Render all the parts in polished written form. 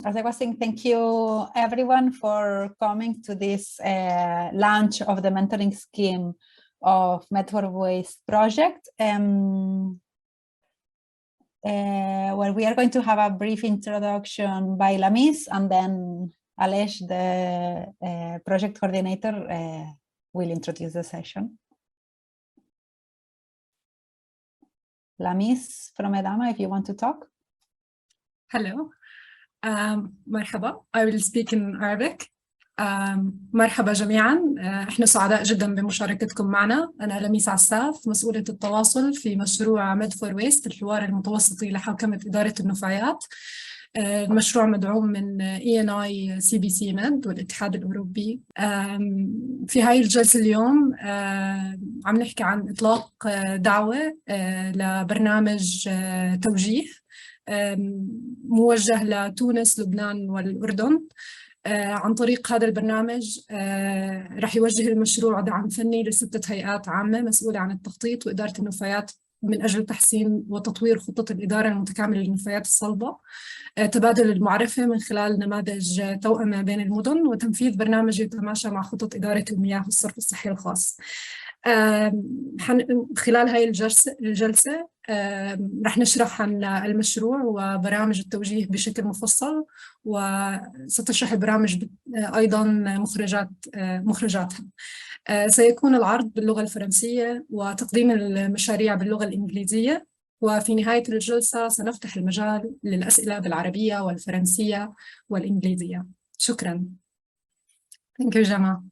As I was saying, thank you everyone for coming to this launch of the mentoring scheme of Med4Waste project, where we are going to have a brief introduction by Lamis, and then Alej, the project coordinator, will introduce the session. Lamis from Edama, if you want to talk. Hello. مرحبا. I will speak in Arabic. مرحبا جميعا. احنا سعداء جدا بمشاركتكم معنا. أنا لميس عساف، مسؤولة التواصل في مشروع Med4Waste، الحوار المتوسطي لحوكمة إدارة النفايات. المشروع مدعوم من ENI CBC Med والاتحاد الأوروبي. في هاي الجلسة اليوم عم نحكي عن إطلاق دعوة لبرنامج توجيه موجه لتونس، لبنان والأردن. عن طريق هذا البرنامج رح يوجه المشروع دعم فني لستة هيئات عامة مسؤولة عن التخطيط وإدارة النفايات من أجل تحسين وتطوير خطة الإدارة المتكاملة للنفايات الصلبة، تبادل المعرفة من خلال نماذج توأمة بين المدن، وتنفيذ برنامج يتماشى مع خطط إدارة المياه والصرف الصحي الخاص. خلال هاي الجلسة رح نشرح عن المشروع وبرامج التوجيه بشكل مفصل، وستشرح البرامج أيضا مخرجاتها. سيكون العرض باللغة الفرنسية وتقديم المشاريع باللغة الإنجليزية، وفي نهاية الجلسة سنفتح المجال للأسئلة بالعربية والفرنسية والإنجليزية. شكرا. Thank you, جماعة.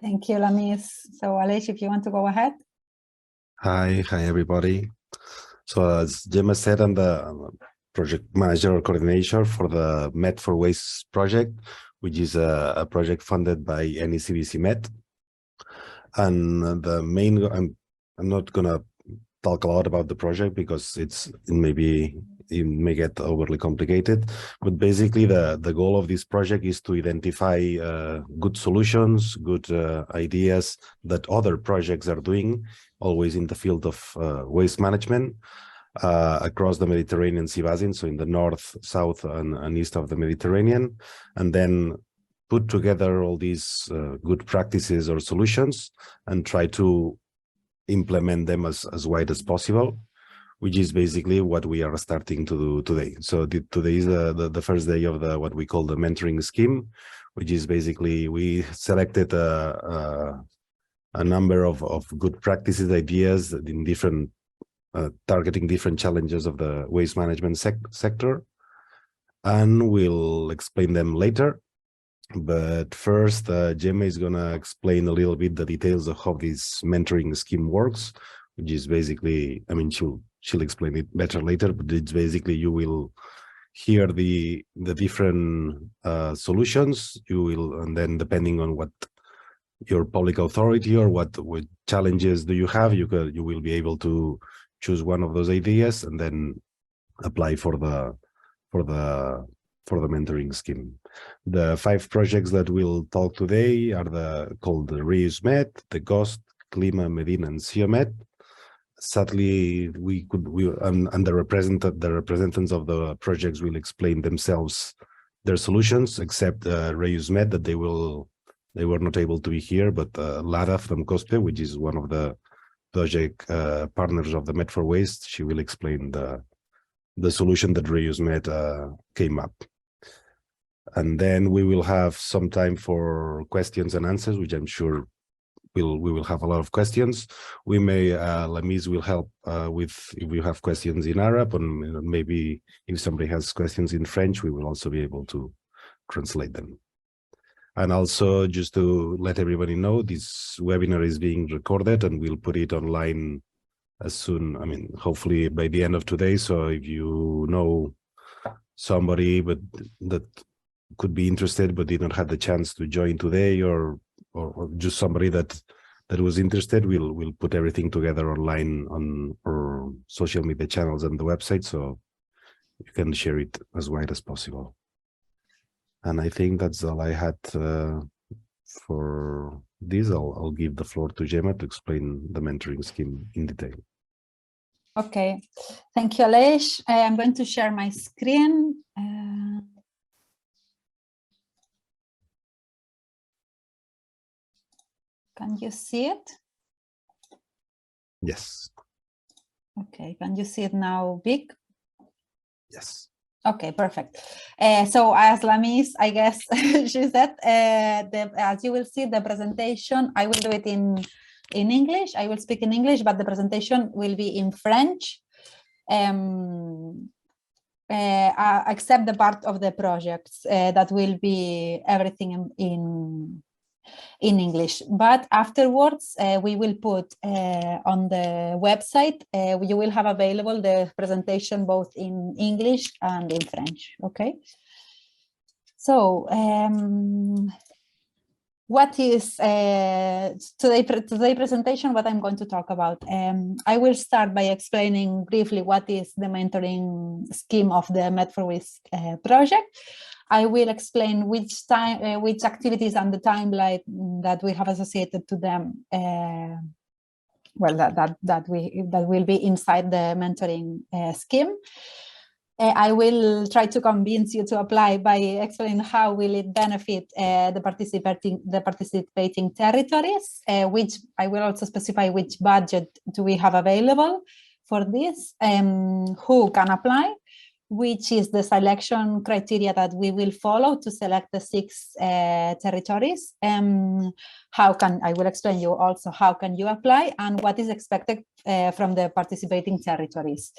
Thank you, Lamis. So, Alej, if you want to go ahead. Hi everybody. So as Gemma said, I'm the project manager or coordinator for the Med4Waste project, which is a project funded by NECBC Med. And the main, I'm not gonna talk a lot about the project because it may get overly complicated, but basically the goal of this project is to identify good solutions, good ideas that other projects are doing, always in the field of waste management across the Mediterranean Sea Basin, so in the north, south, and east of the Mediterranean, and then put together all these good practices or solutions and try to implement them as wide as possible, which is basically what we are starting to do today. So today is the first day of what we call the mentoring scheme, which is basically we selected a number of good practices, ideas in different targeting different challenges of the waste management sector, and we'll explain them later. But first, Gemma is going to explain a little bit the details of how this mentoring scheme works, which is basically, I mean, she'll explain it better later, but it's basically you will hear the different solutions. You will, and then depending on what your public authority or what challenges do you have, you will be able to choose one of those ideas and then apply for the mentoring scheme. The 5 projects that we'll talk today are called the Reuse Med, the Ghost, Klima, Medina, and Siomed. Sadly, and the representatives of the projects will explain themselves their solutions, except Reuse Med, that they were not able to be here, but Lara from COSPE, which is one of the project partners of the Med4Waste, she will explain the solution that Reuse Med came up. And then we will have some time for questions and answers, which I'm sure we will have a lot of questions. We may, Lamis will help with if we have questions in Arab, and maybe if somebody has questions in French, we will also be able to translate them. And also, just to let everybody know, this webinar is being recorded and we'll put it online as soon, I mean, hopefully by the end of today. So if you know somebody that could be interested but did not have the chance to join today, or just somebody that was interested, we'll put everything together online on our social media channels and the website, so you can share it as wide as possible. And I think that's all I had for this, I'll give the floor to Gemma to explain the mentoring scheme in detail. Okay, thank you, Aleix. I'm going to share my screen. Can you see it? Yes. Okay, can you see it now big? Yes. Okay, perfect. So as Lamis, I guess she said, as you will see the presentation, I will do it in English. I will speak in English, but the presentation will be in French, except the part of the projects that will be everything in English. But afterwards, we will put on the website, you will have available the presentation both in English and in French, okay? So, what is today's presentation, what I'm going to talk about? I will start by explaining briefly what is the mentoring scheme of the Med4Waste project. I will explain which activities and the timeline that we have associated to them. Well, that will be inside the mentoring scheme. I will try to convince you to apply by explaining how will it benefit the participating territories, which I will also specify which budget do we have available for this, who can apply, which is the selection criteria that we will follow to select the 6 territories. I will explain you also how can you apply and what is expected from the participating territories.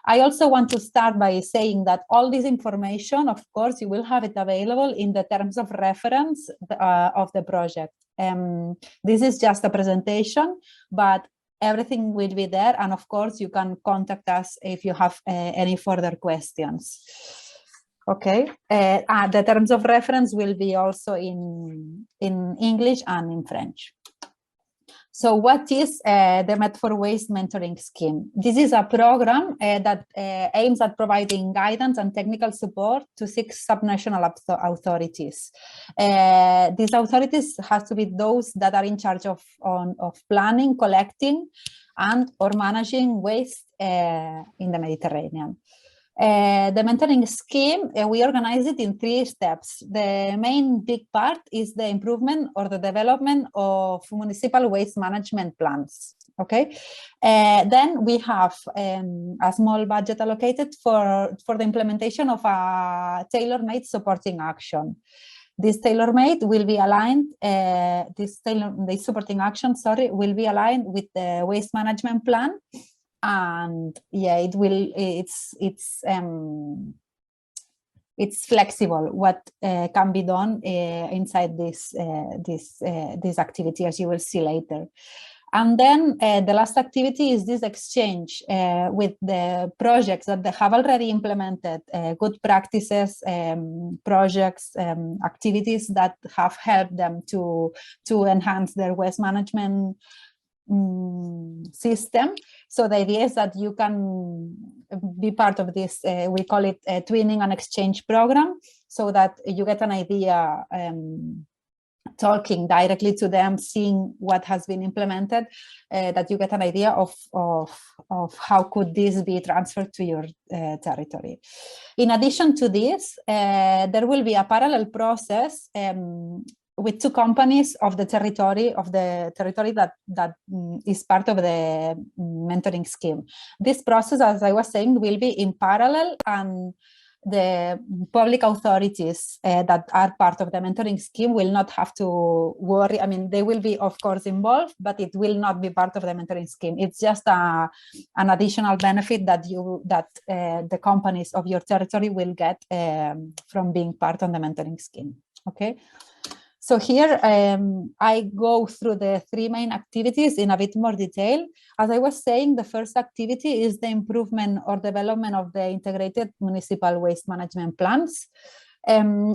I also want to start by saying that all this information, of course, you will have it available in the terms of reference of the project. This is just a presentation, but everything will be there. And of course, you can contact us if you have any further questions. Okay, the terms of reference will be also in English and in French. So what is the Med4Waste mentoring scheme? This is a program that aims at providing guidance and technical support to 6 subnational authorities. These authorities have to be those that are in charge of planning, collecting, and or managing waste in the Mediterranean. The mentoring scheme, we organize it in 3 steps. The main big part is the improvement or the development of municipal waste management plans. Okay, then we have a small budget allocated for the implementation of a tailor-made supporting action. This tailor-made will be aligned, this supporting action, sorry, will be aligned with the waste management plan. And yeah, it's flexible what can be done inside this activity, as you will see later. And then the last activity is this exchange with the projects that they have already implemented, good practices, projects, activities that have helped them to enhance their waste management system. So the idea is that you can be part of this, we call it a twinning and exchange program, so that you get an idea, talking directly to them, seeing what has been implemented, that you get an idea of how could this be transferred to your territory. In addition to this, there will be a parallel process with 2 companies of the territory that is part of the mentoring scheme. This process, as I was saying, will be in parallel, and the public authorities that are part of the mentoring scheme will not have to worry. I mean, they will be, of course, involved, but it will not be part of the mentoring scheme. It's just an additional benefit that the companies of your territory will get from being part of the mentoring scheme. Okay. So here I go through the 3 main activities in a bit more detail. As I was saying, the first activity is the improvement or development of the integrated municipal waste management plans.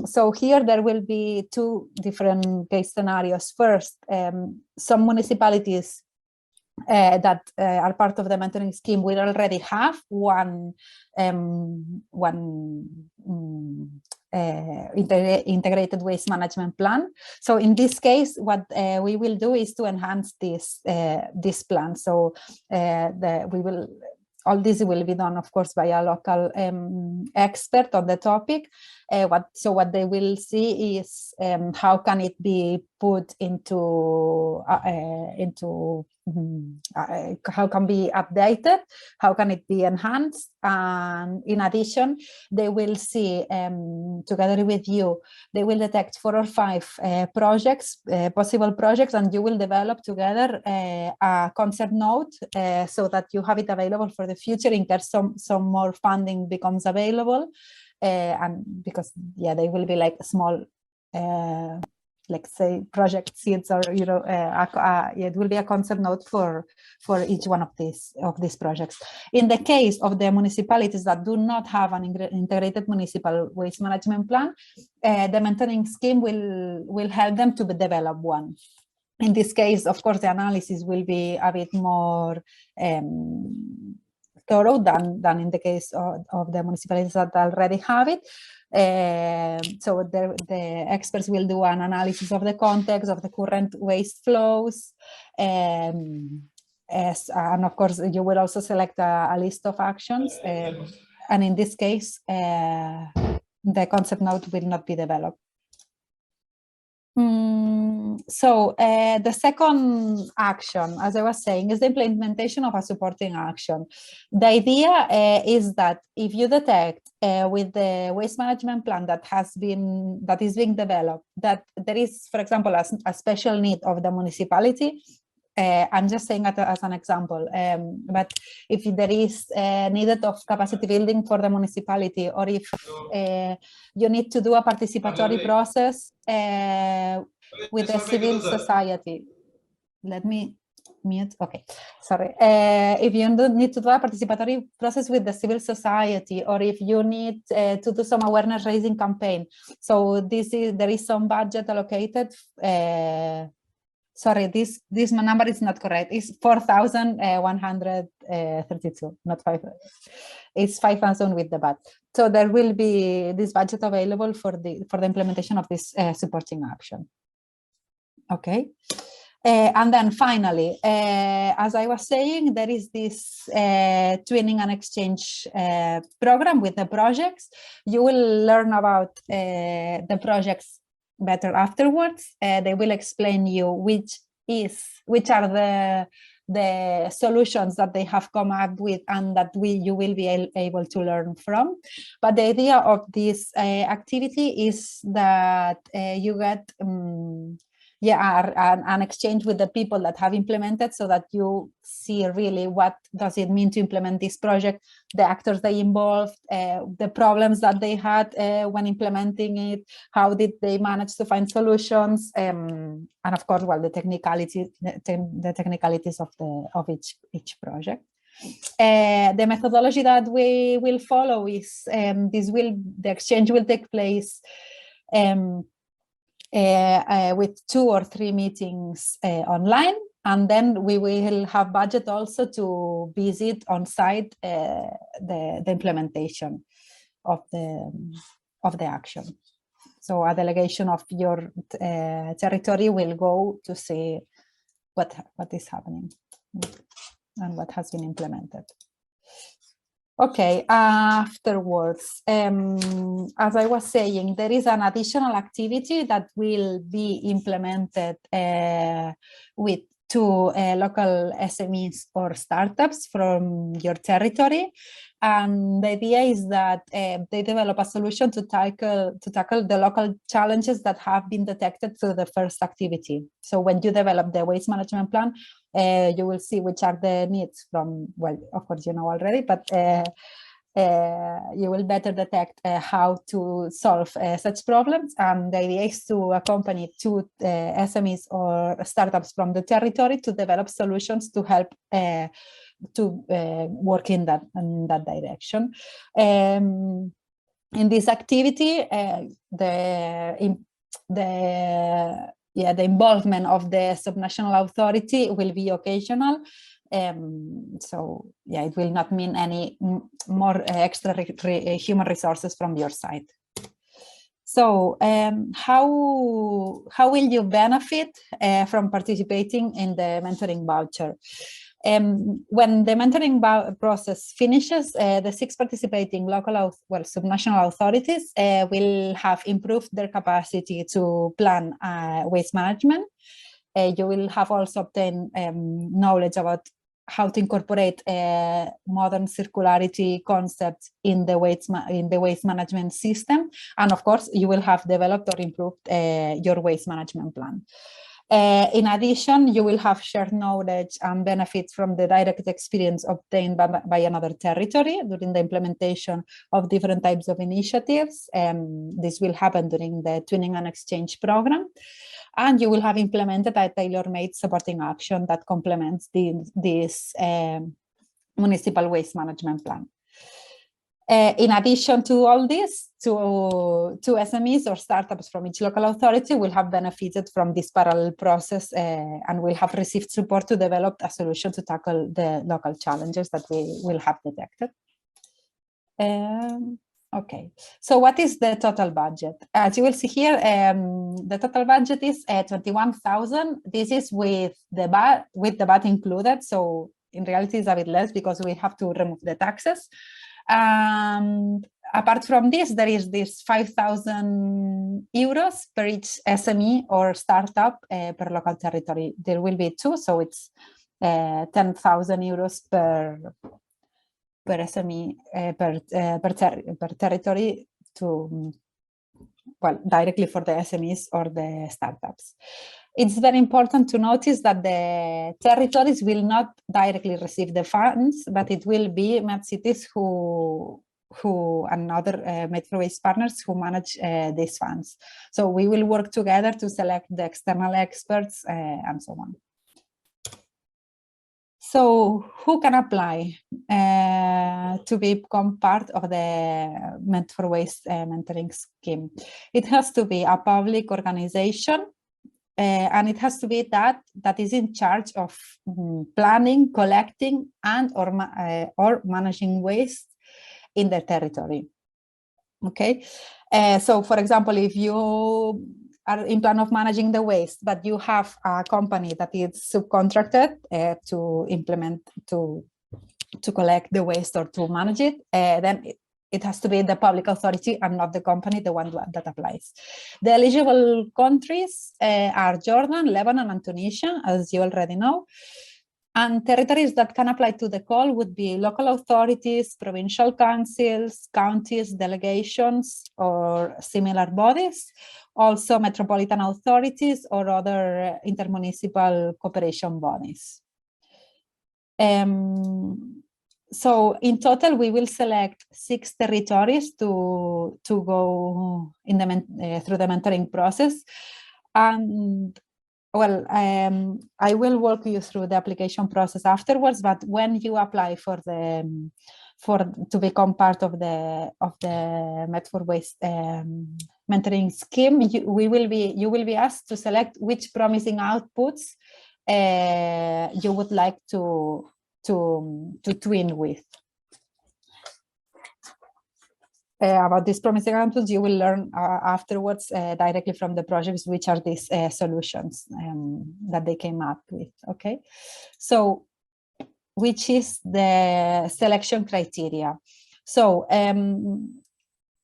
So here there will be 2 different case scenarios. First, some municipalities that are part of the mentoring scheme will already have one integrated waste management plan. So in this case, what we will do is to enhance this plan. So all this will be done, of course, by a local expert on the topic. What they will see is how can it be put into how can be updated, how can it be enhanced, and in addition, they will see together with you, they will detect 4 or 5 projects, possible projects, and you will develop together a concept note so that you have it available for the future in case some more funding becomes available. And because they will be like small like say project seeds, or it will be a concept note for each one of these projects. In the case of the municipalities that do not have an integrated municipal waste management plan, the mentoring scheme will help them to develop one. In this case, of course, the analysis will be a bit more thorough than in the case of the municipalities that already have it. So the experts will do an analysis of the context of the current waste flows. And of course, you will also select a list of actions. And in this case, the concept note will not be developed. So the second action, as I was saying, is the implementation of a supporting action. The idea is that if you detect with the waste management plan that is being developed, that there is, for example, a special need of the municipality. I'm just saying as an example, but if there is needed of capacity building for the municipality, or if you need to do a participatory process with the civil society. Let me mute. Okay, sorry. If you need to do a participatory process with the civil society, or if you need to do some awareness raising campaign, so there is some budget allocated. Sorry, this number is not correct. It's 4,132, not 5. It's 5,000 with the budget. So there will be this budget available for the implementation of this supporting action. Okay. And then finally, as I was saying, there is this twinning and exchange program with the projects. You will learn about the projects better afterwards. They will explain you which are the solutions that they have come up with, and that you will be able to learn from. But the idea of this activity is that you get an exchange with the people that have implemented, so that you see really what does it mean to implement this project, the actors they involved, the problems that they had when implementing it, how did they manage to find solutions, and of course, well, the technicalities of each project. The methodology that we will follow is the exchange will take place with 2 or 3 meetings online, and then we will have budget also to visit on site the implementation of the action. So a delegation of your territory will go to see what is happening and what has been implemented. Okay, afterwards, as I was saying, there is an additional activity that will be implemented with 2 local SMEs or startups from your territory. And the idea is that they develop a solution to tackle the local challenges that have been detected through the first activity. So when you develop the waste management plan, you will see which are the needs from, well, of course, you know already, but you will better detect how to solve such problems. And the idea is to accompany 2 SMEs or startups from the territory to develop solutions to help to work in that direction. In this activity, the involvement of the subnational authority will be occasional. So it will not mean any more extra human resources from your side. So how will you benefit from participating in the mentoring voucher? When the mentoring process finishes, the 6 participating local, subnational authorities will have improved their capacity to plan waste management. You will have also obtained knowledge about how to incorporate modern circularity concepts in the waste management system, and of course, you will have developed or improved your waste management plan. In addition, you will have shared knowledge and benefits from the direct experience obtained by another territory during the implementation of different types of initiatives. This will happen during the Twinning and Exchange program. And you will have implemented a tailor-made supporting action that complements this municipal waste management plan. In addition to all this, two SMEs or startups from each local authority will have benefited from this parallel process and will have received support to develop a solution to tackle the local challenges that we will have detected. Okay, so what is the total budget? As you will see here, the total budget is 21,000. This is with the VAT included. So in reality, it's a bit less because we have to remove the taxes. Apart from this, there is this 5,000 euros per each SME or startup per local territory. There will be 2, so it's 10,000 euros per SME per territory to, well, directly for the SMEs or the startups. It's very important to notice that the territories will not directly receive the funds, but it will be MedCities who and other Med4Waste partners who manage these funds. So we will work together to select the external experts and so on. So who can apply to become part of the Med4Waste mentoring scheme? It has to be a public organization, and it has to be that is in charge of planning, collecting, and or managing waste in the territory. Okay, so for example, if you are in plan of managing the waste, but you have a company that is subcontracted to implement, to collect the waste or to manage it, then it has to be the public authority and not the company, the one that applies. The eligible countries are Jordan, Lebanon, and Tunisia, as you already know. And territories that can apply to the call would be local authorities, provincial councils, counties, delegations, or similar bodies, also metropolitan authorities or other intermunicipal cooperation bodies. So in total, we will select 6 territories to go in the through the mentoring process. And well, I will walk you through the application process afterwards, but when you apply to become part of the Med4Waste mentoring scheme, you will be asked to select which promising outputs you would like to twin with. About these promising outputs, you will learn afterwards directly from the projects which are these solutions that they came up with. Okay, so which is the selection criteria? So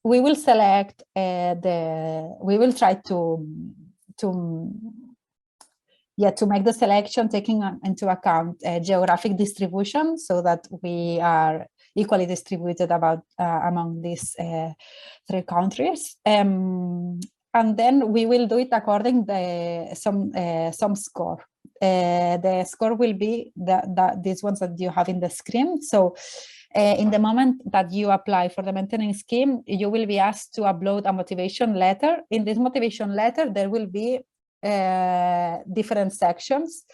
we will select we will try to make the selection taking into account geographic distribution, so that we are equally distributed among these 3 countries, and then we will do it according to some score. The score will be these ones that you have in the screen. So in the moment that you apply for the mentoring scheme, you will be asked to upload a motivation letter. In this motivation letter, there will be different sections.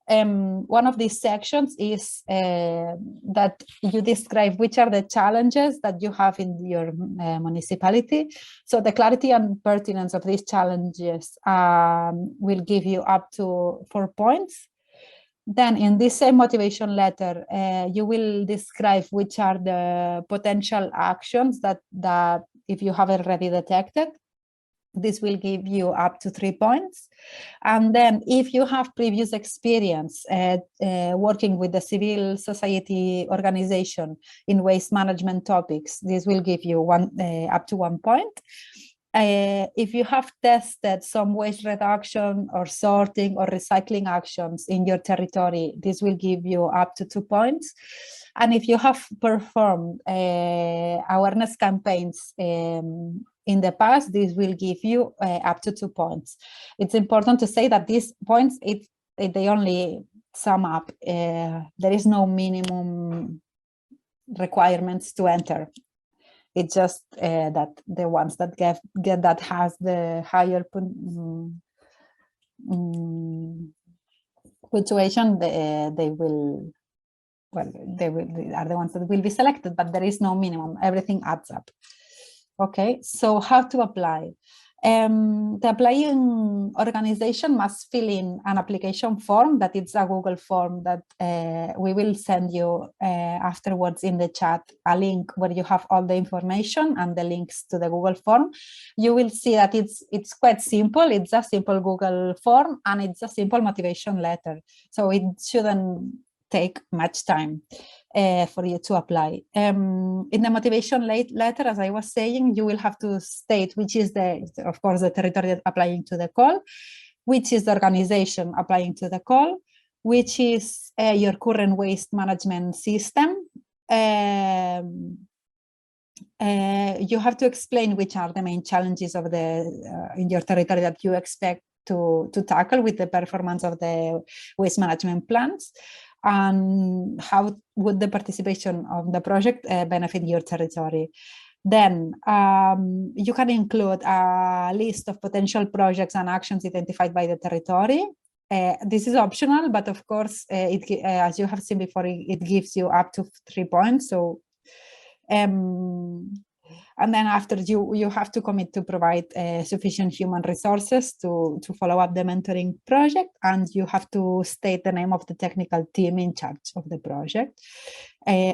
One of these sections is that you describe which are the challenges that you have in your municipality. So the clarity and pertinence of these challenges will give you up to 4 points. Then in this same motivation letter, you will describe which are the potential actions that if you have already detected, This will give you up to 3 points. And then if you have previous experience working with the civil society organization in waste management topics, this will give you up to 1 point. If you have tested some waste reduction or sorting or recycling actions in your territory, this will give you up to 2 points. And if you have performed awareness campaigns in the past, this will give you up to 2 points. It's important to say that these points, they only sum up. There is no minimum requirements to enter. It's just that the ones that get that has the higher punctuation, they are the ones that will be selected, but there is no minimum. Everything adds up. Okay, so how to apply? The applying organization must fill in an application form that is a Google form that we will send you afterwards in the chat, a link where you have all the information and the links to the Google form. You will see that it's quite simple. It's a simple Google form and it's a simple motivation letter. So it shouldn't take much time for you to apply. In the motivation letter, as I was saying, you will have to state which is of course, the territory applying to the call, which is the organization applying to the call, which is your current waste management system. You have to explain which are the main challenges of in your territory that you expect to tackle with the performance of the waste management plans. And how would the participation of the project benefit your territory? Then you can include a list of potential projects and actions identified by the territory. This is optional, but of course, as you have seen before, it gives you up to 3 points. So, and then after you have to commit to provide sufficient human resources to follow up the mentoring project, and you have to state the name of the technical team in charge of the project.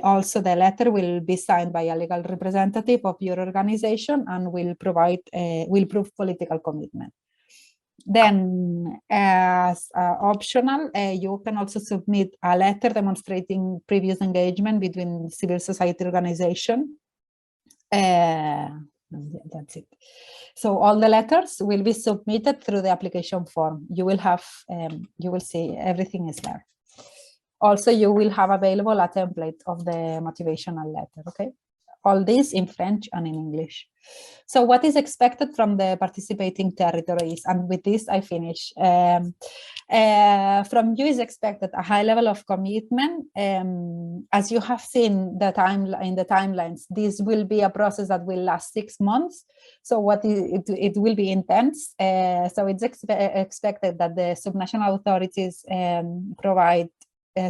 Also, the letter will be signed by a legal representative of your organization and will prove political commitment. Then, as optional, you can also submit a letter demonstrating previous engagement between civil society organization. That's it. So all the letters will be submitted through the application form. You will have, you will see everything is there. Also, you will have available a template of the motivational letter, okay? All this in French and in English. So what is expected from the participating territories? And with this, I finish. From you is expected a high level of commitment. As you have seen in the timelines, this will be a process that will last 6 months. So it will be intense. So it's expected that the subnational authorities provide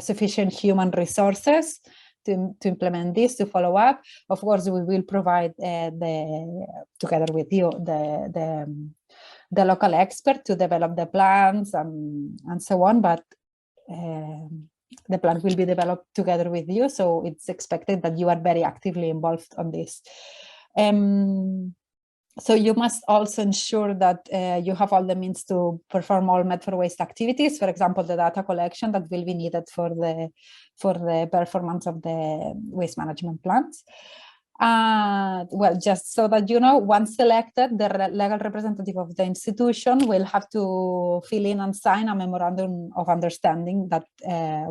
sufficient human resources to implement this, to follow up. Of course, we will provide together with you the local expert to develop the plans and so on, but the plan will be developed together with you, so it's expected that you are very actively involved on this. So you must also ensure that you have all the means to perform all Med4Waste activities, for example, the data collection that will be needed for the performance of the waste management plans. Well, just so that you know, once selected, the legal representative of the institution will have to fill in and sign a memorandum of understanding that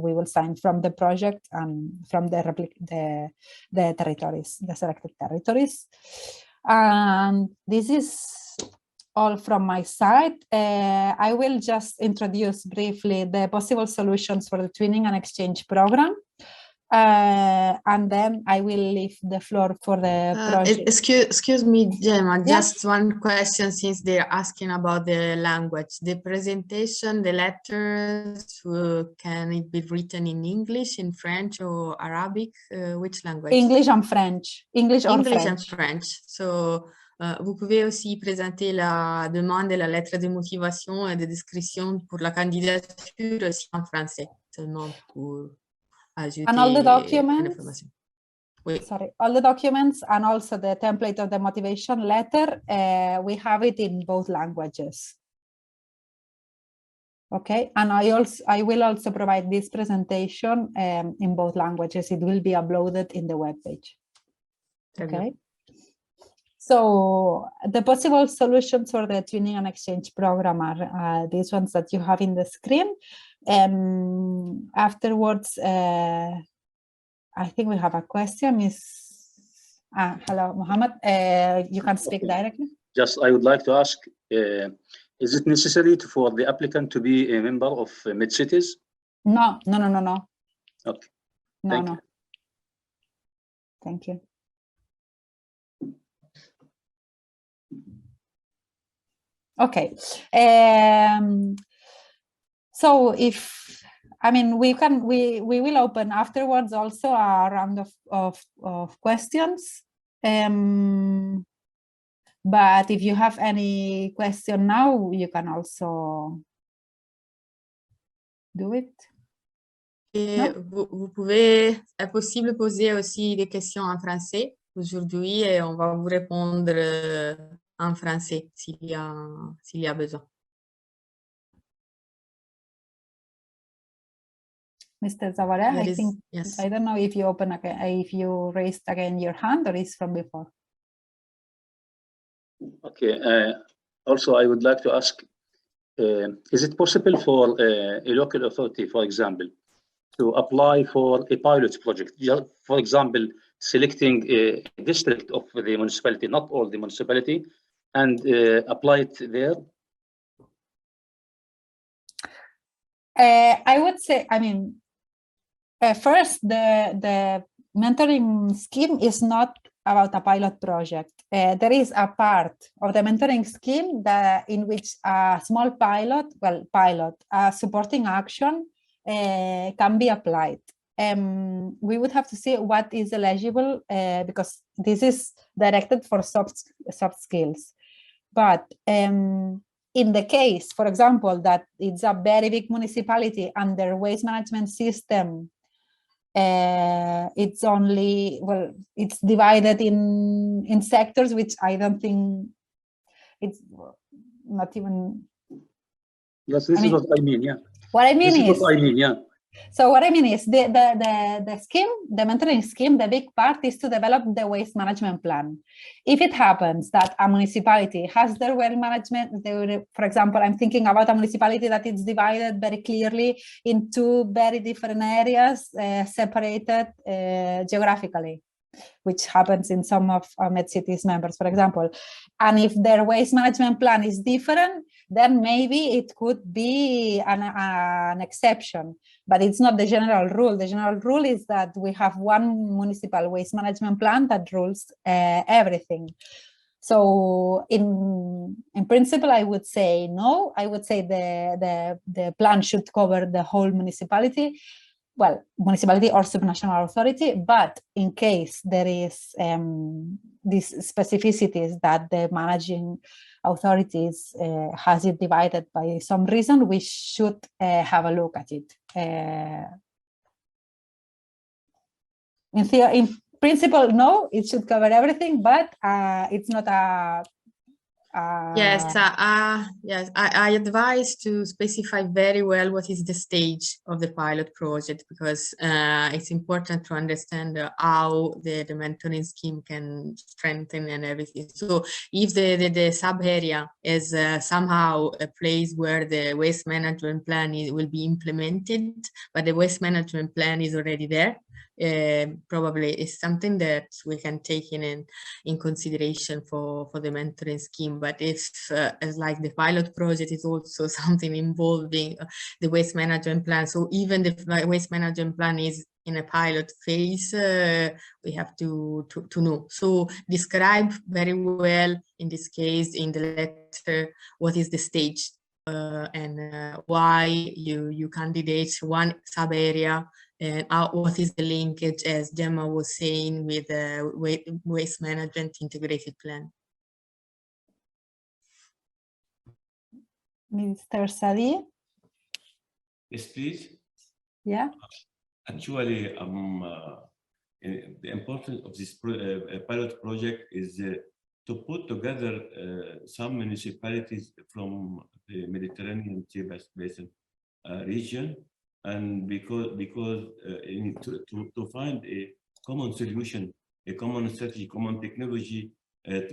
we will sign from the project and from the territories, the selected territories. And this is all from my side. I will just introduce briefly the possible solutions for the twinning and exchange program. And then I will leave the floor for the project. Excuse me, Gemma, Yes? just one question, since they're asking about the language. The presentation, the letters, can it be written in English, in French or Arabic? Which language? English and French. English or English French. and French. So, vous pouvez aussi présenter la demande et la lettre de motivation et de description pour la candidature aussi en français, seulement pour ajouter And all the documents, Sorry, all the documents and also the template of the motivation letter, we have it in both languages. Okay, and I will also provide this presentation in both languages. It will be uploaded in the webpage. Okay. So the possible solutions for the Twinning and Exchange program are these ones that you have in the screen. Afterwards, I think we have a question. Hello, Mohammed. You can speak directly. Just, I would like to ask, is it necessary for the applicant to be a member of Med4Cities? No. Okay. No. Thank you. Okay. So we will open afterwards also a round of questions. But if you have any question now, you can also do it. Et est possible poser aussi des questions en français aujourd'hui et on va vous répondre en français s'il y a besoin. Mr. Zavare, I think, yes. I don't know if you open again, if you raised again your hand or is from before. Okay. Also, I would like to ask, is it possible for a local authority, for example, to apply for a pilot project? For example, selecting a district of the municipality, not all the municipality, and apply it there? I would say, first, the mentoring scheme is not about a pilot project. There is a part of the mentoring scheme in which a small supporting action can be applied. We would have to see what is eligible because this is directed for soft skills. But in the case, for example, that it's a very big municipality and their waste management system, it's divided in sectors, which I don't think it's not even. Yes, this is what I mean. Yeah. What I mean is. What I mean, yeah. So what I mean is the scheme, the mentoring scheme, the big part is to develop the waste management plan. If it happens that a municipality has their waste management, for example, I'm thinking about a municipality that is divided very clearly into very different areas, separated geographically, which happens in some of our Med4Cities members, for example. And if their waste management plan is different, then maybe it could be an exception, but it's not the general rule. The general rule is that we have one municipal waste management plan that rules everything. So in principle, I would say no. I would say the plan should cover the whole municipality. Well, municipality or subnational authority, but in case there is these specificities that the managing authorities has it divided by some reason, we should have a look at it. In principle, no, it should cover everything, but it's not a. Yes, I advise to specify very well what is the stage of the pilot project, because it's important to understand how the mentoring scheme can strengthen and everything. So if the sub area is somehow a place where the waste management plan will be implemented, but the waste management plan is already there, probably is something that we can take in consideration for the mentoring scheme. But if as like the pilot project is also something involving the waste management plan, so even the waste management plan is in a pilot phase, we have to know. So describe very well in this case in the letter what is the stage and why you candidate one sub area, and what is the linkage, as Gemma was saying, with the waste management integrated plan. Mr. Sadi? Yes, please. Yeah. Actually, the importance of this pilot project is to put together some municipalities from the Mediterranean Sea Basin region, and because to find a common solution, a common strategy, common technology that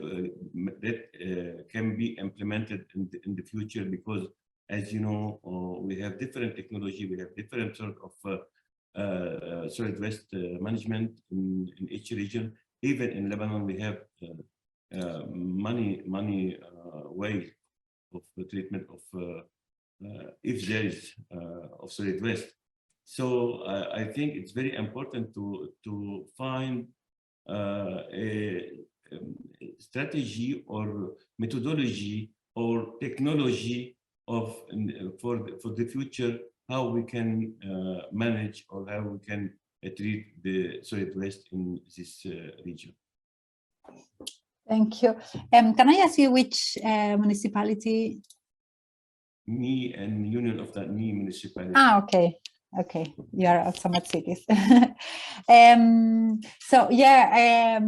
can be implemented in the future, because as you know, we have different technology, we have different sort of solid waste management in each region. Even in Lebanon, we have many ways of the treatment of if there is of solid waste. So I think it's very important to find a strategy or methodology or technology of for the future, how we can manage or how we can treat the solid waste in this region. Thank you. Can I ask you which municipality? Me and Union of the Me municipality. Ah, okay. Okay, you are at Summit Cities. So yeah,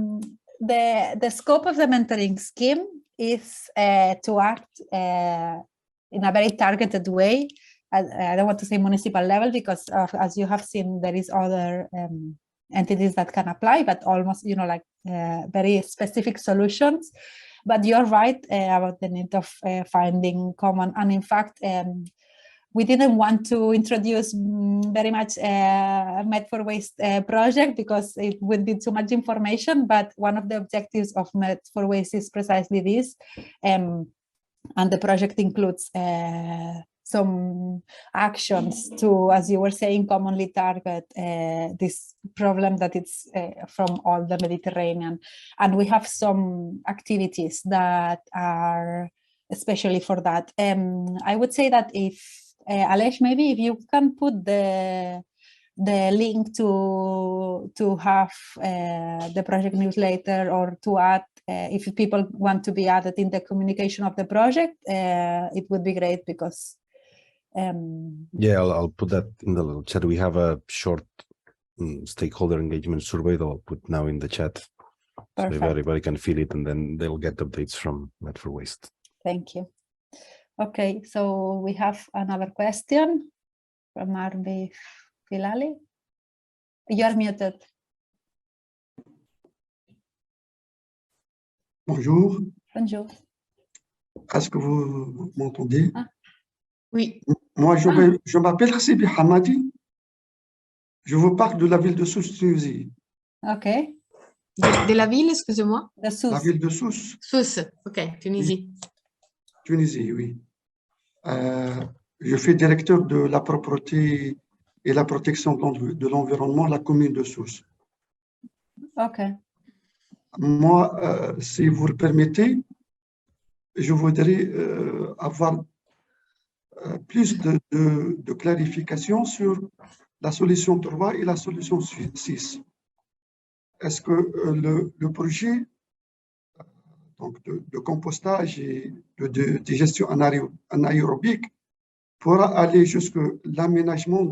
the scope of the mentoring scheme is to act in a very targeted way. I don't want to say municipal level, because as you have seen, there is other entities that can apply, but almost, you know, like very specific solutions. But you're right about the need of finding common, and in fact, we didn't want to introduce very much a Med4Waste project because it would be too much information, but one of the objectives of Med4Waste is precisely this, and the project includes some actions to, as you were saying, commonly target this problem that it's from all the Mediterranean. And we have some activities that are especially for that. I would say that if, Alej, maybe if you can put the link to have the project newsletter, or to add, if people want to be added in the communication of the project, it would be great, because yeah, I'll put that in the little chat. We have a short stakeholder engagement survey that I'll put now in the chat. Perfect. So everybody can feel it, and then they'll get updates from Med4Waste. Thank you. Okay, so we have another question from Arbi Filali. You are muted. Bonjour. Bonjour. Est-ce que vous m'entendez? Ah. Oui. Moi, je m'appelle Sibi Hamadi. Je vous parle de la ville de Sousse, Tunisie. Ok. De la ville, excusez-moi? De Sousse. La ville de Sousse. Sousse, ok, Tunisie. Tunisie, oui. Je suis directeur de la propreté et la protection de l'environnement, la commune de Sousse. Ok. Moi, si vous le permettez, je voudrais avoir plus de clarification sur la solution 3 et la solution 6. Est-ce que le projet donc de compostage et de gestion anaérobique pourra aller jusqu'à l'aménagement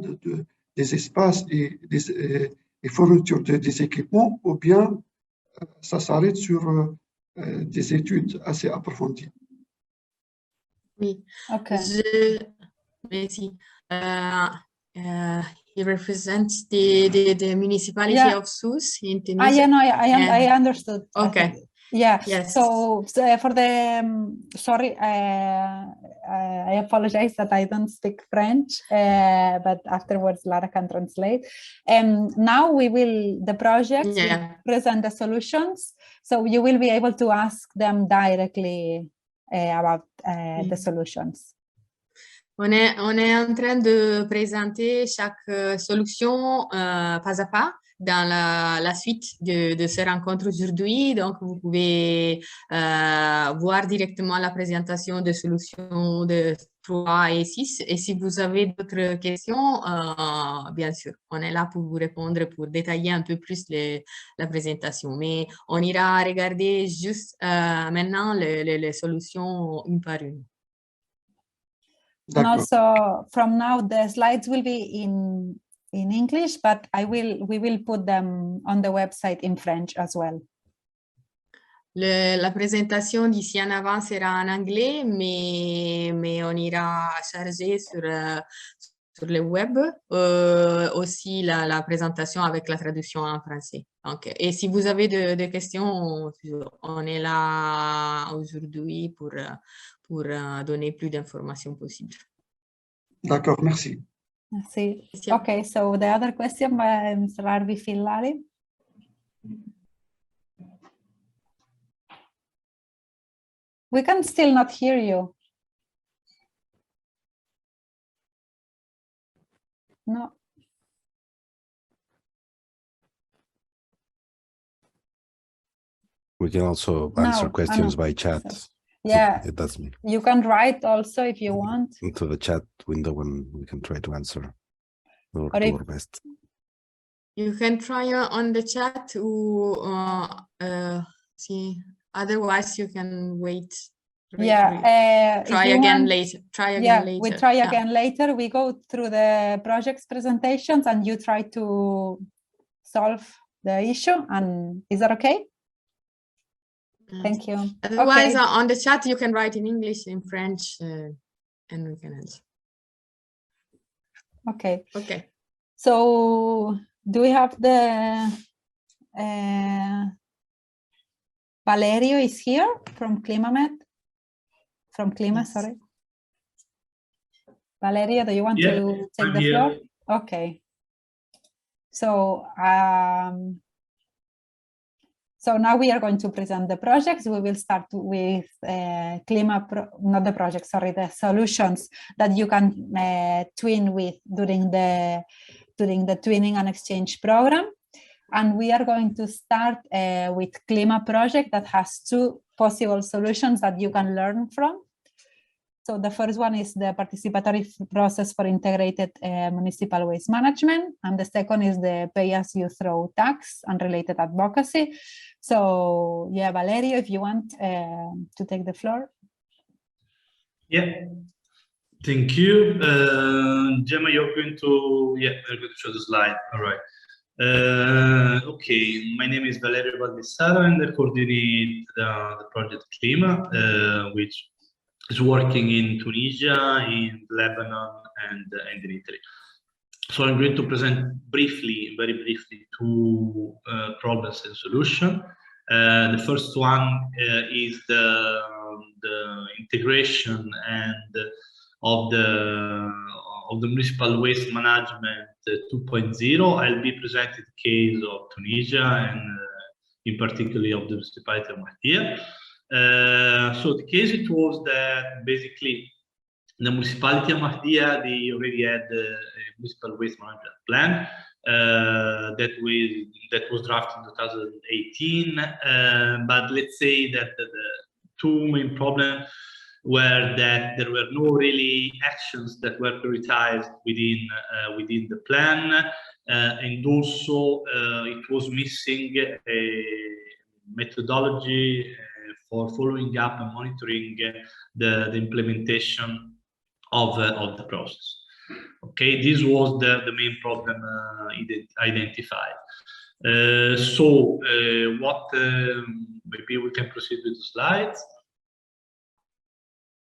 des espaces et fourniture des équipements, ou bien ça s'arrête sur des études assez approfondies? Oui. Okay. Merci. He represents the municipality of Sousse in Tunisia. Yeah, no, I understood. Okay. Yeah. Yes. So for the sorry, I apologize that I don't speak French, but afterwards Lara can translate. Now the project will present the solutions, so you will be able to ask them directly about the solutions. On est en train de présenter chaque solution pas à pas dans la suite de ces rencontres aujourd'hui. Donc, vous pouvez voir directement la présentation de solutions de 3 et 6. Et si vous avez d'autres questions, bien sûr, on est là pour vous répondre, pour détailler un peu plus la présentation. Mais on ira regarder juste maintenant les solutions une par une. And also, from now, the slides will be in in English, but we will put them on the website in French as well. La présentation d'ici en avant sera en anglais, mais on ira charger sur le web aussi la présentation avec la traduction en français. Donc, et si vous avez des questions, on est là aujourd'hui pour donner plus d'informations possibles. D'accord, merci. Merci. Okay, so the other question by Mr. Arbi Fillari. We can still not hear you. No. We can also answer questions by chat. Yeah, That's me. You can write also if you want. Into the chat window when we can try to answer or do our best. You can try on the chat see. Otherwise, you can wait. Try again later. We try again later. We go through the project's presentations and you try to solve the issue. And is that okay? Thank you. Otherwise, on the chat, you can write in English, in French, and we can answer. Okay. Okay. So, do we have the Valerio is here from ClimaMed? From Clima, yes. Sorry. Valerio, do you want to take the floor? Okay. So, so now we are going to present the projects. We will start with not the project, sorry, the solutions that you can twin with during the twinning and exchange program. And we are going to start with Clima project that has two possible solutions that you can learn from. So the first one is the participatory process for integrated municipal waste management. And the second is the pay-as-you-throw tax and related advocacy. So yeah, Valerio, if you want to take the floor. Yeah, thank you. Gemma, you're going to, we're going to show the slide, all right. Okay, my name is Valerio Baldissaro and I coordinate the project Clima, which is working in Tunisia, in Lebanon, and in Italy. So I'm going to present briefly, very briefly, two problems and solutions. The first one is the integration and of the municipal waste management 2.0. I'll be presenting the case of Tunisia and in particular of the municipality of Mahdia. So the case it was that basically the municipality of Mahdia, they already had a municipal waste management plan that was drafted in 2018. But let's say that the two main problems were that there were no really actions that were prioritized within the plan, and also it was missing a methodology for following up and monitoring the implementation of the process. Okay, this was the main problem identified. So maybe we can proceed with the slides.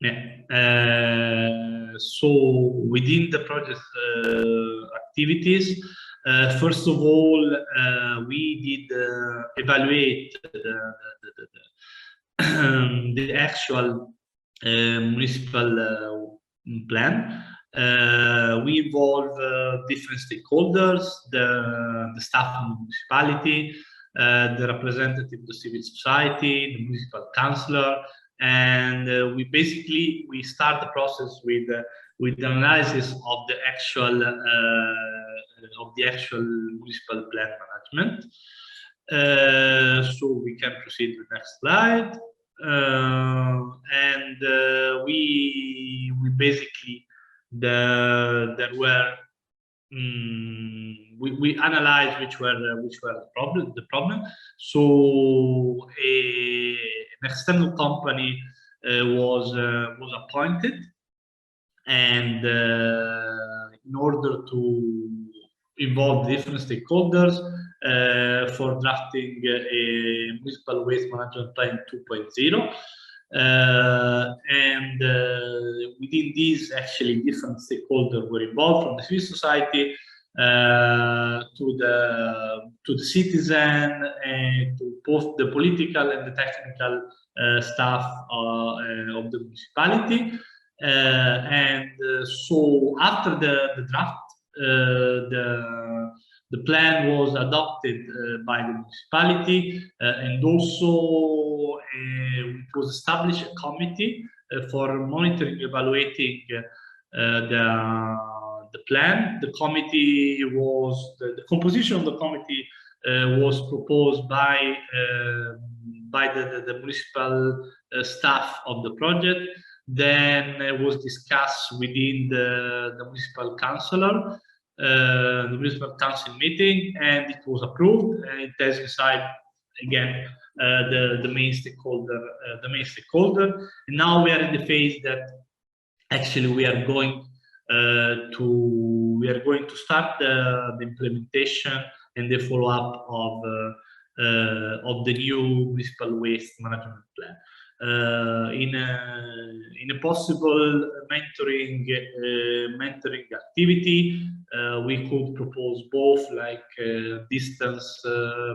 Yeah. So within the project activities, first of all, we did evaluate the actual municipal plan. We involve different stakeholders, the staff of the municipality, the representative of the civil society, the municipal councillor, and we start the process with the analysis of the actual municipal plan management. So we can proceed to the next slide. We basically we analyzed which were the problem. So an external company was appointed, and in order to involved different stakeholders for drafting a municipal waste management plan 2.0. And within these, actually, different stakeholders were involved, from the civil society to the citizen, and to both the political and the technical staff of the municipality. So after the draft, the plan was adopted by the municipality, and also it was established a committee for monitoring, evaluating the plan. The committee was, the composition of the committee was proposed by the municipal staff of the project. Then it was discussed within the municipal councilor, the municipal council meeting, and it was approved. And it has inside again the main stakeholder, And now we are in the phase that actually we are going to start the implementation and the follow-up of the new municipal waste management plan. In a possible mentoring activity, we could propose both, like distance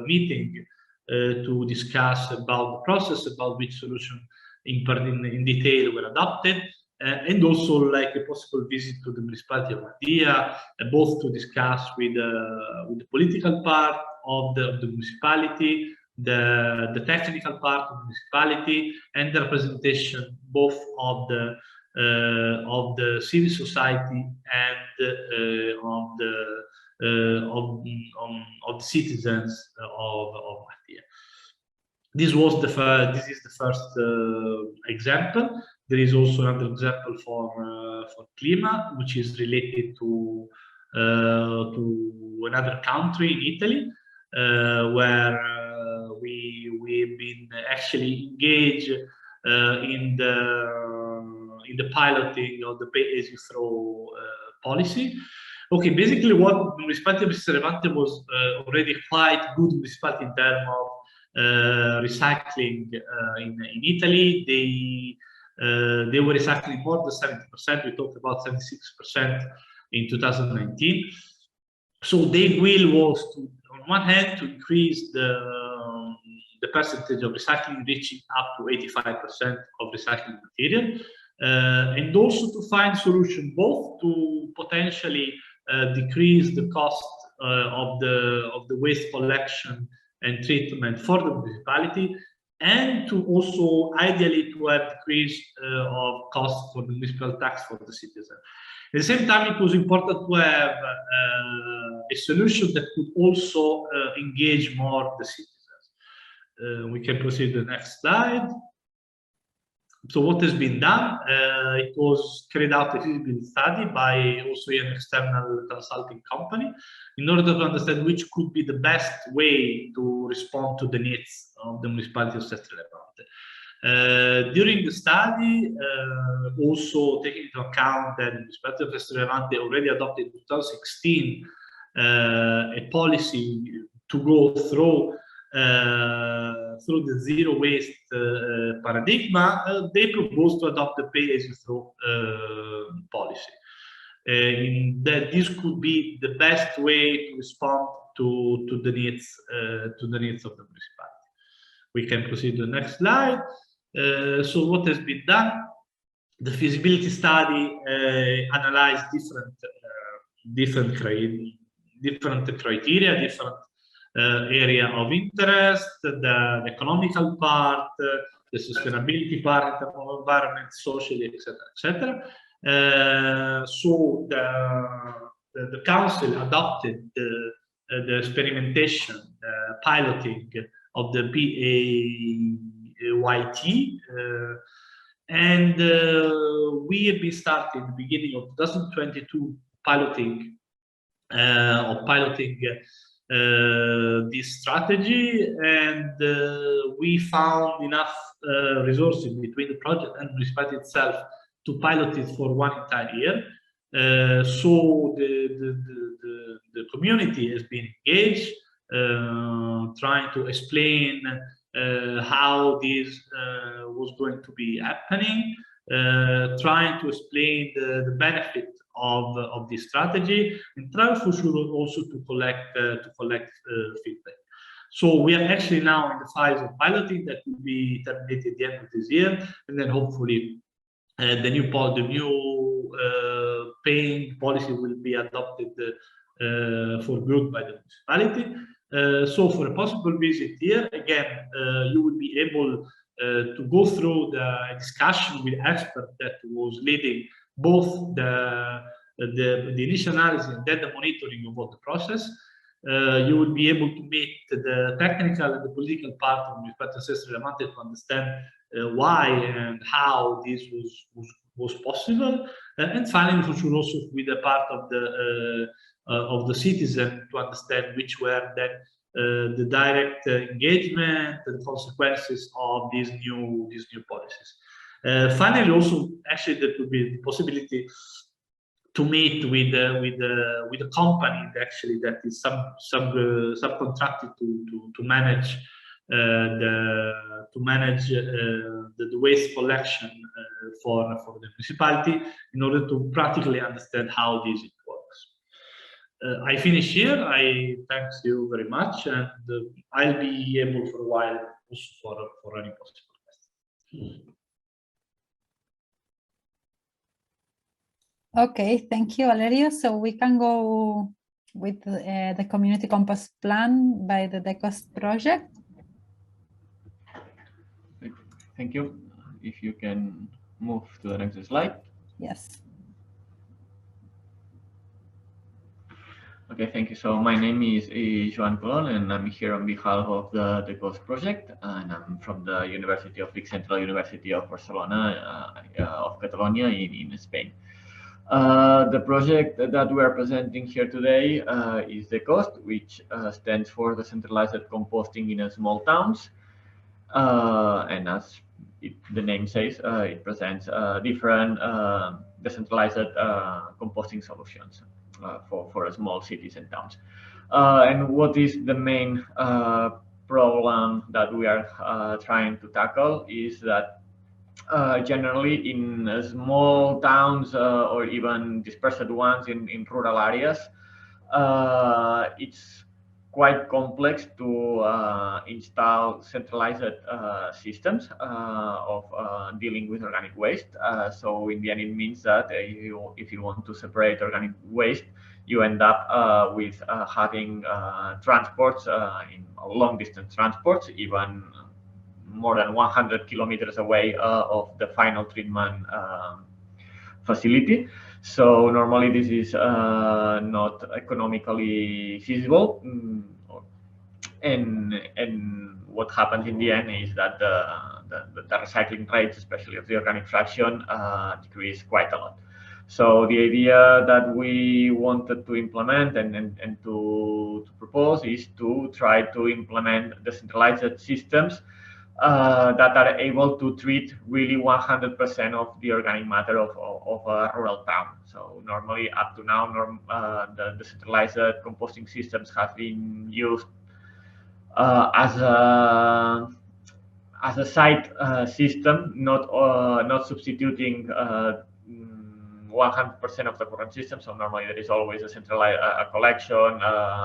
meeting to discuss about the process, about which solution in detail were adopted, and also like a possible visit to the municipality of Mahdia, both to discuss with the political part of the municipality, the technical part of the municipality, and the representation both of the civil society and of the citizens of Mahdia. This is the first example. There is also another example for Clima, which is related to another country in Italy, where we've been actually engaged in the piloting of the pay-as-you-throw policy. Okay, basically what the municipality of Levante was already quite good municipality in terms of recycling in Italy. They were recycling more than 70%. We talked about 76% in 2019. So their will was to, on one hand, to increase the percentage of recycling, reaching up to 85% of recycling material, and also to find solution both to potentially decrease the cost of the waste collection and treatment for the municipality, and to also ideally to have decrease of cost for the municipal tax for the citizen. At the same time, it was important to have a solution that could also engage more the citizens. We can proceed to the next slide. So what has been done? It was carried out a feasibility study by also an external consulting company in order to understand which could be the best way to respond to the needs of the municipality of Sestri Levante. During the study, also taking into account that the municipality of Sestri Levante already adopted in 2016 a policy to go through the zero waste paradigm, they proposed to adopt the pay-as-you-throw policy. That this could be the best way to respond to the needs of the municipality. We can proceed to the next slide. So what has been done? The feasibility study analyzed different criteria, different area of interest, the economical part, the sustainability part, the environment, socially, etc., etc. So the council adopted the experimentation, piloting of the PAYT, and we have been starting the beginning of 2022 piloting this strategy, and we found enough resources between the project and the municipality itself to pilot it for one entire year. So the community has been engaged, trying to explain how this was going to be happening, trying to explain the benefit of this strategy, and try for sure also to collect feedback. So we are actually now in the phase of piloting that will be terminated at the end of this year, and then hopefully the new paying policy will be adopted for good by the municipality. So for a possible visit here, again, you will be able to go through the discussion with experts that was leading both the initial analysis and then the monitoring of all the process. You will be able to meet the technical and the political part of municipality assessment to understand why and how this was possible, and finally, for sure, also with a part of the citizen to understand which were then the direct engagement and consequences of these new policies. Finally, also, actually, there could be the possibility to meet with a company actually that is subcontracted to manage the waste collection for the municipality in order to practically understand how this works. I finish here. I thank you very much, and I'll be able for a while also for any possible questions. Okay, thank you, Valerio. So we can go with the community compost plan by the DECOST project. Thank you. If you can move to the next slide. Yes. Okay, thank you. So my name is Joan Colon, and I'm here on behalf of the DECOST project, and I'm from the University of Big Central University of Barcelona of Catalonia in Spain. The project that we are presenting here today is DECOST, which stands for Decentralized Composting in Small Towns. And as the name says, it presents different decentralized composting solutions for small cities and towns. And what is the main problem that we are trying to tackle is that generally in small towns or even dispersed ones in rural areas, it's quite complex to install centralized systems of dealing with organic waste. So in the end, it means that if you want to separate organic waste, you end up with having transports in long distance transports, even more than 100 kilometers away of the final treatment facility. So normally this is not economically feasible, and what happens in the end is that the recycling rates, especially of the organic fraction, decrease quite a lot. So the idea that we wanted to implement and to propose is to try to implement decentralized systems that are able to treat really 100% of the organic matter of a rural town. So normally up to now, the decentralized composting systems have been used as a site system, not substituting 100% of the current system. So normally there is always a centralized collection,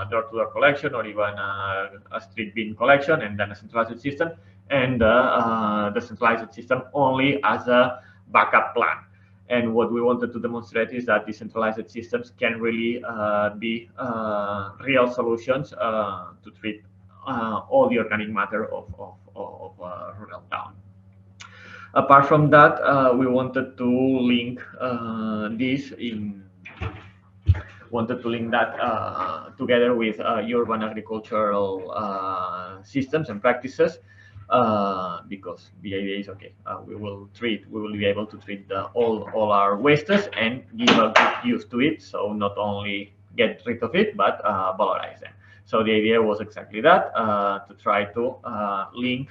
door-to-door collection, or even a street bin collection, and then a centralized system, and the centralized system only as a backup plan. And what we wanted to demonstrate is that decentralized systems can really be real solutions to treat all the organic matter of a rural town. Apart from that, we wanted to link together with urban agricultural systems and practices, because the idea is, okay, we will be able to treat all our wastes and give a good use to it. So not only get rid of it, but valorize them. So the idea was exactly that, to try to link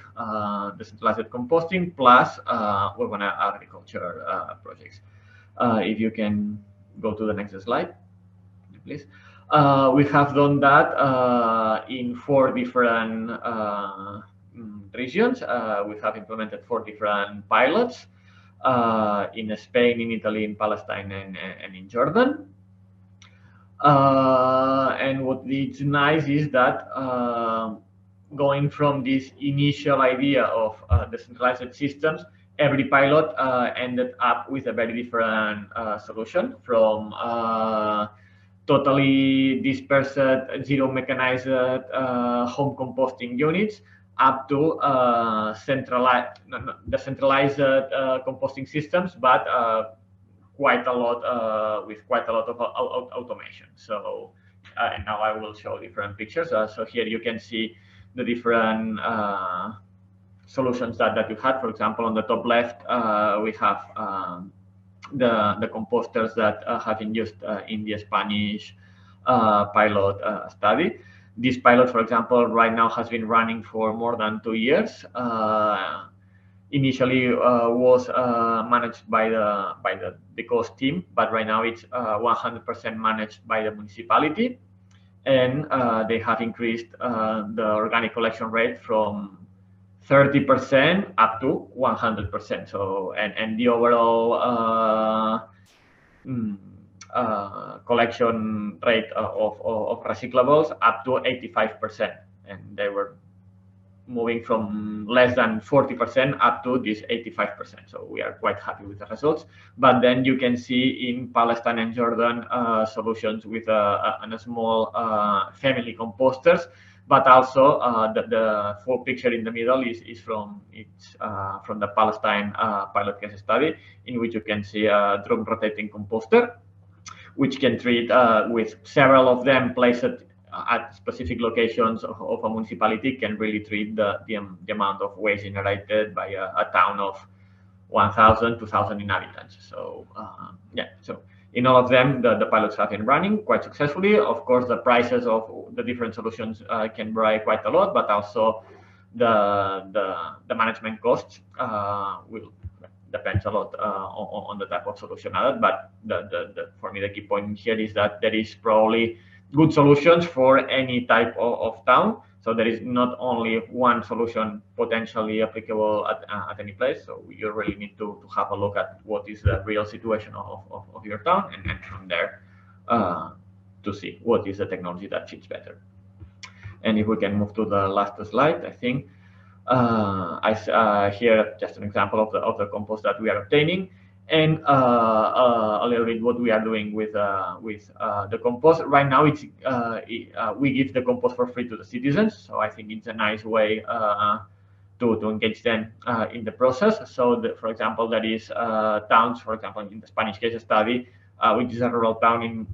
decentralized composting plus urban agriculture projects. If you can go to the next slide, please. We have done that in 4 different regions. We have implemented 4 different pilots in Spain, in Italy, in Palestine, and in Jordan. And what is nice is that going from this initial idea of decentralized systems, every pilot ended up with a very different solution, from totally dispersed, zero mechanized home composting units up to decentralized composting systems, but quite a lot with quite a lot of automation. So and now I will show different pictures. So here you can see the different solutions that you had. For example, on the top left, we have the composters that have been used in the Spanish pilot study. This pilot, for example, right now has been running for more than 2 years. Initially was managed by the coast team, but right now it's 100% managed by the municipality, and they have increased the organic collection rate from 30% up to 100%. So and the overall collection rate of recyclables up to 85%, and they were moving from less than 40% up to this 85%. So we are quite happy with the results. But then you can see in Palestine and Jordan solutions with a small family composters, but also the full picture in the middle is from the Palestine pilot case study, in which you can see a drum rotating composter, which can treat with several of them placed at specific locations of a municipality, can really treat the amount of waste generated by a town of 1,000, 2,000 inhabitants. So yeah, so in all of them, the pilots have been running quite successfully. Of course, the prices of the different solutions can vary quite a lot, but also the management costs will depends a lot on the type of solution added. But for me, the key point here is that there is probably good solutions for any type of town. So there is not only one solution potentially applicable at any place. So you really need to have a look at what is the real situation of your town, and from there to see what is the technology that fits better. And if we can move to the last slide, I think here just an example of the compost that we are obtaining, and a little bit what we are doing with the compost. Right now, it's we give the compost for free to the citizens, so I think it's a nice way to engage them in the process. So, for example, there is towns, for example, in the Spanish case study, which is a rural town, in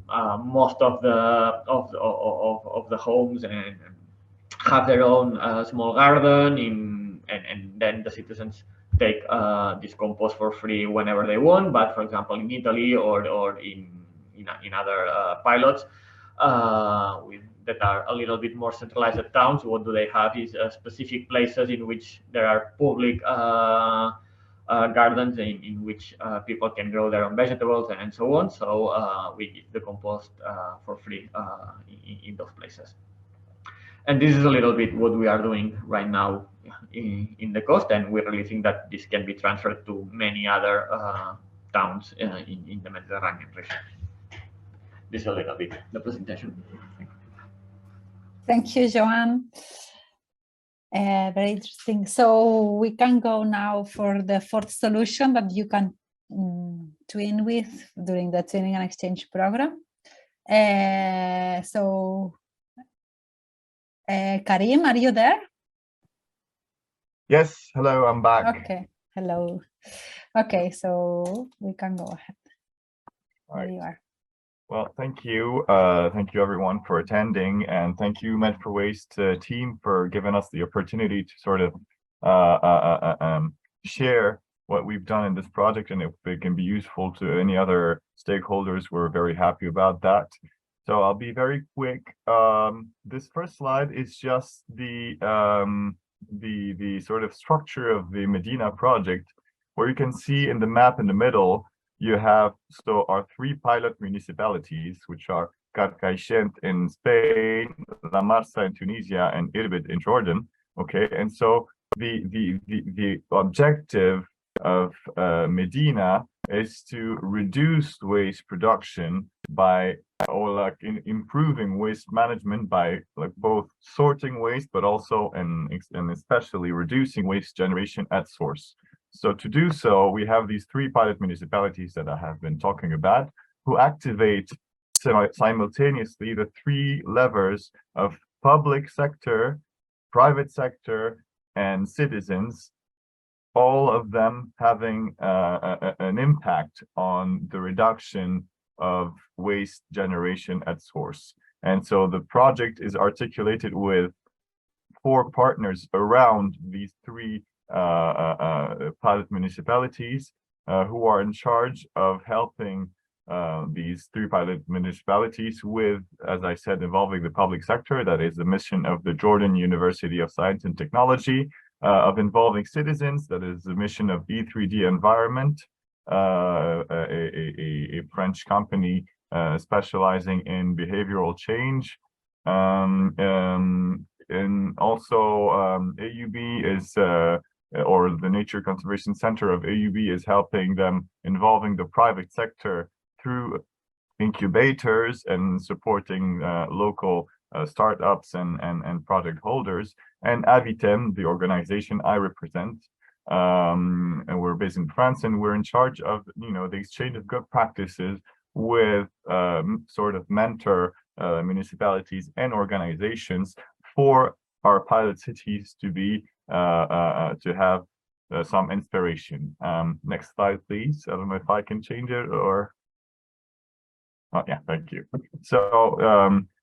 most of the homes and have their own small garden, and then the citizens take this compost for free whenever they want. But for example, in Italy or in other pilots that are a little bit more centralized towns, what do they have is specific places in which there are public gardens in which people can grow their own vegetables and so on. So we give the compost for free in those places. And this is a little bit what we are doing right now in the coast, and we really think that this can be transferred to many other towns in the Mediterranean region. This is a little bit the presentation. Thank you, Joan. Very interesting. So we can go now for the fourth solution that you can twin with during the Twinning and Exchange program. Karim, are you there? Yes, hello, I'm back. Okay, hello. Okay, so we can go ahead. There you are. Well, thank you. Thank you everyone for attending, and thank you Med4Waste team for giving us the opportunity to sort of share what we've done in this project, and if it can be useful to any other stakeholders, we're very happy about that. So I'll be very quick. This first slide is just the sort of structure of the Medina project, where you can see in the map in the middle, you have our 3 pilot municipalities, which are Carcaixent in Spain, La Marsa in Tunisia, and Irbid in Jordan. Okay, and so the objective of Medina is to reduce waste production by improving waste management by both sorting waste, but also and especially reducing waste generation at source. So to do so, we have these 3 pilot municipalities that I have been talking about, who activate simultaneously the 3 levers of public sector, private sector, and citizens, all of them having an impact on the reduction of waste generation at source. And so the project is articulated with 4 partners around these 3 pilot municipalities who are in charge of helping these 3 pilot municipalities with, as I said, involving the public sector. That is the mission of the Jordan University of Science and Technology, of involving citizens. That is the mission of E3D Environment, a French company specializing in behavioral change. And also AUB is, or the Nature Conservation Center of AUB is helping them, involving the private sector through incubators and supporting local startups and project holders. And Avitem, the organization I represent, and we're based in France, and we're in charge of the exchange of good practices with sort of mentor municipalities and organizations for our pilot cities to be to have some inspiration. Next slide, please. I don't know if I can change it or. Oh, yeah, thank you. So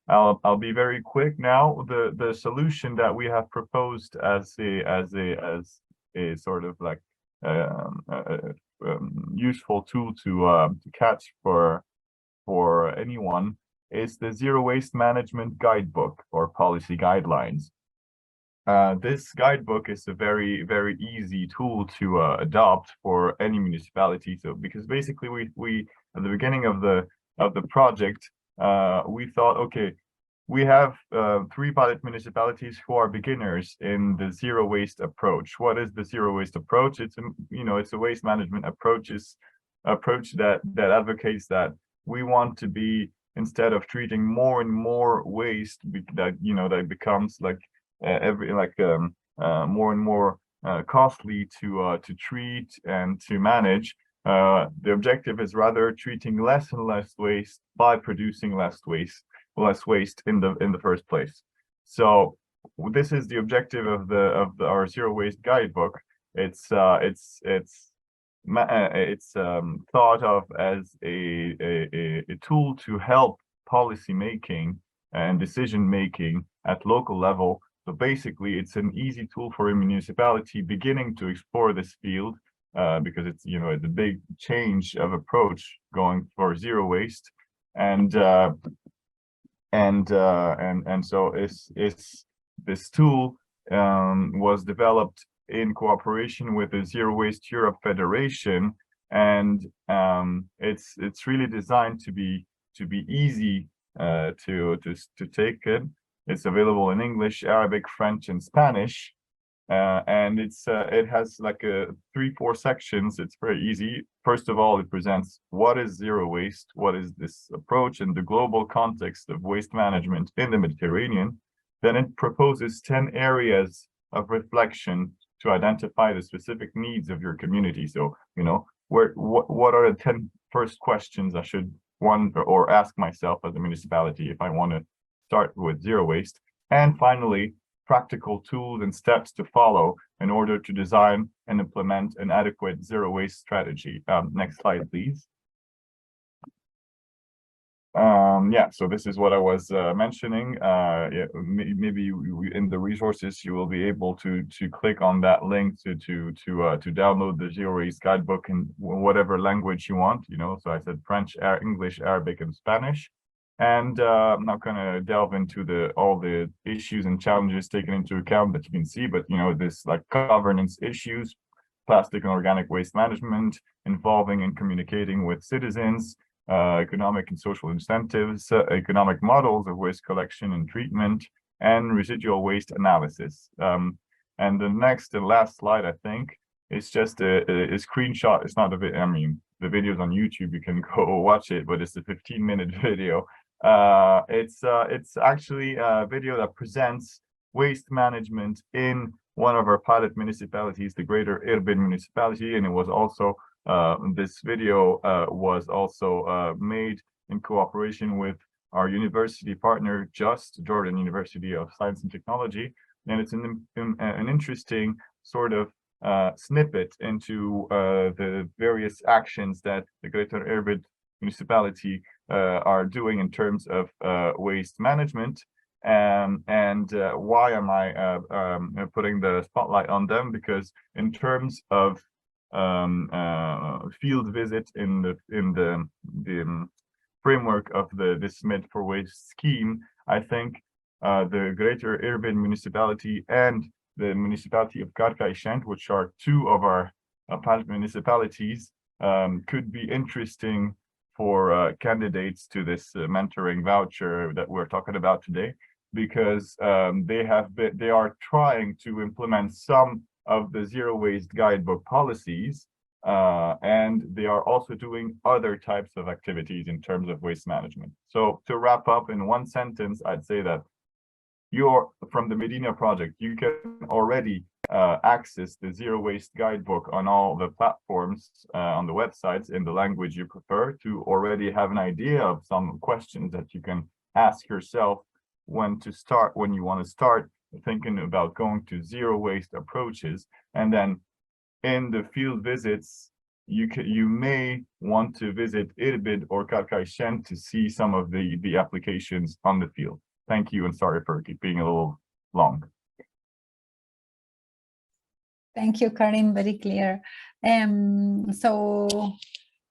I'll be very quick now. The solution that we have proposed as a sort of like useful tool to catch for anyone is the Zero Waste Management Guidebook or Policy Guidelines. This guidebook is a very, very easy tool to adopt for any municipality. So because basically we at the beginning of the project, we thought, okay, we have 3 pilot municipalities who are beginners in the zero waste approach. What is the zero waste approach? It's it's a waste management approach that advocates that we want to be, instead of treating more and more waste that becomes like more and more costly to treat and to manage. The objective is rather treating less and less waste by producing less waste in the first place. So this is the objective of our zero waste guidebook. It's thought of as a tool to help policy making and decision making at local level. So basically, it's an easy tool for a municipality beginning to explore this field, because it's it's a big change of approach going for zero waste, and so it's this tool was developed in cooperation with the Zero Waste Europe Federation, and it's really designed to be easy to take it. It's available in English, Arabic, French, and Spanish, and it has like 3-4 sections. It's very easy. First of all, it presents what is zero waste, what is this approach in the global context of waste management in the Mediterranean. Then it proposes 10 areas of reflection to identify the specific needs of your community. So, what are the 10 first questions I should wonder or ask myself as a municipality if I want to start with zero waste? And finally, practical tools and steps to follow in order to design and implement an adequate zero waste strategy. Next slide, please. So this is what I was mentioning. Maybe in the resources you will be able to click on that link to download the zero waste guidebook in whatever language you want. So I said French, English, Arabic, and Spanish. And I'm not going to delve into all the issues and challenges taken into account that you can see, but this like governance issues, plastic and organic waste management, involving and communicating with citizens, economic and social incentives, economic models of waste collection and treatment, and residual waste analysis. And the next and last slide, I think, is just a screenshot. It's not a video. I mean, the video's on YouTube. You can go watch it, but it's a 15-minute video. It's actually a video that presents waste management in one of our pilot municipalities, the Greater Irbil municipality, and it was also this video was also made in cooperation with our university partner, Jordan University of Science and Technology, and it's an interesting sort of snippet into the various actions that the Greater Irbil municipality are doing in terms of waste management. And why am I putting the spotlight on them? Because in terms of field visit in the framework of this Med4Waste scheme, I think the Greater Irbil municipality and the municipality of Karkaishent, which are two of our pilot municipalities, could be interesting for candidates to this mentoring voucher that we're talking about today, because they are trying to implement some of the zero waste guidebook policies, and they are also doing other types of activities in terms of waste management. So to wrap up in one sentence, I'd say that from the Medina project, you can already access the zero waste guidebook on all the platforms on the websites in the language you prefer, to already have an idea of some questions that you can ask yourself when you want to start thinking about going to zero waste approaches. And then in the field visits, you may want to visit Irbil or Karkaishent to see some of the applications on the field. Thank you, and sorry for being a little long. Thank you, Karim, very clear. So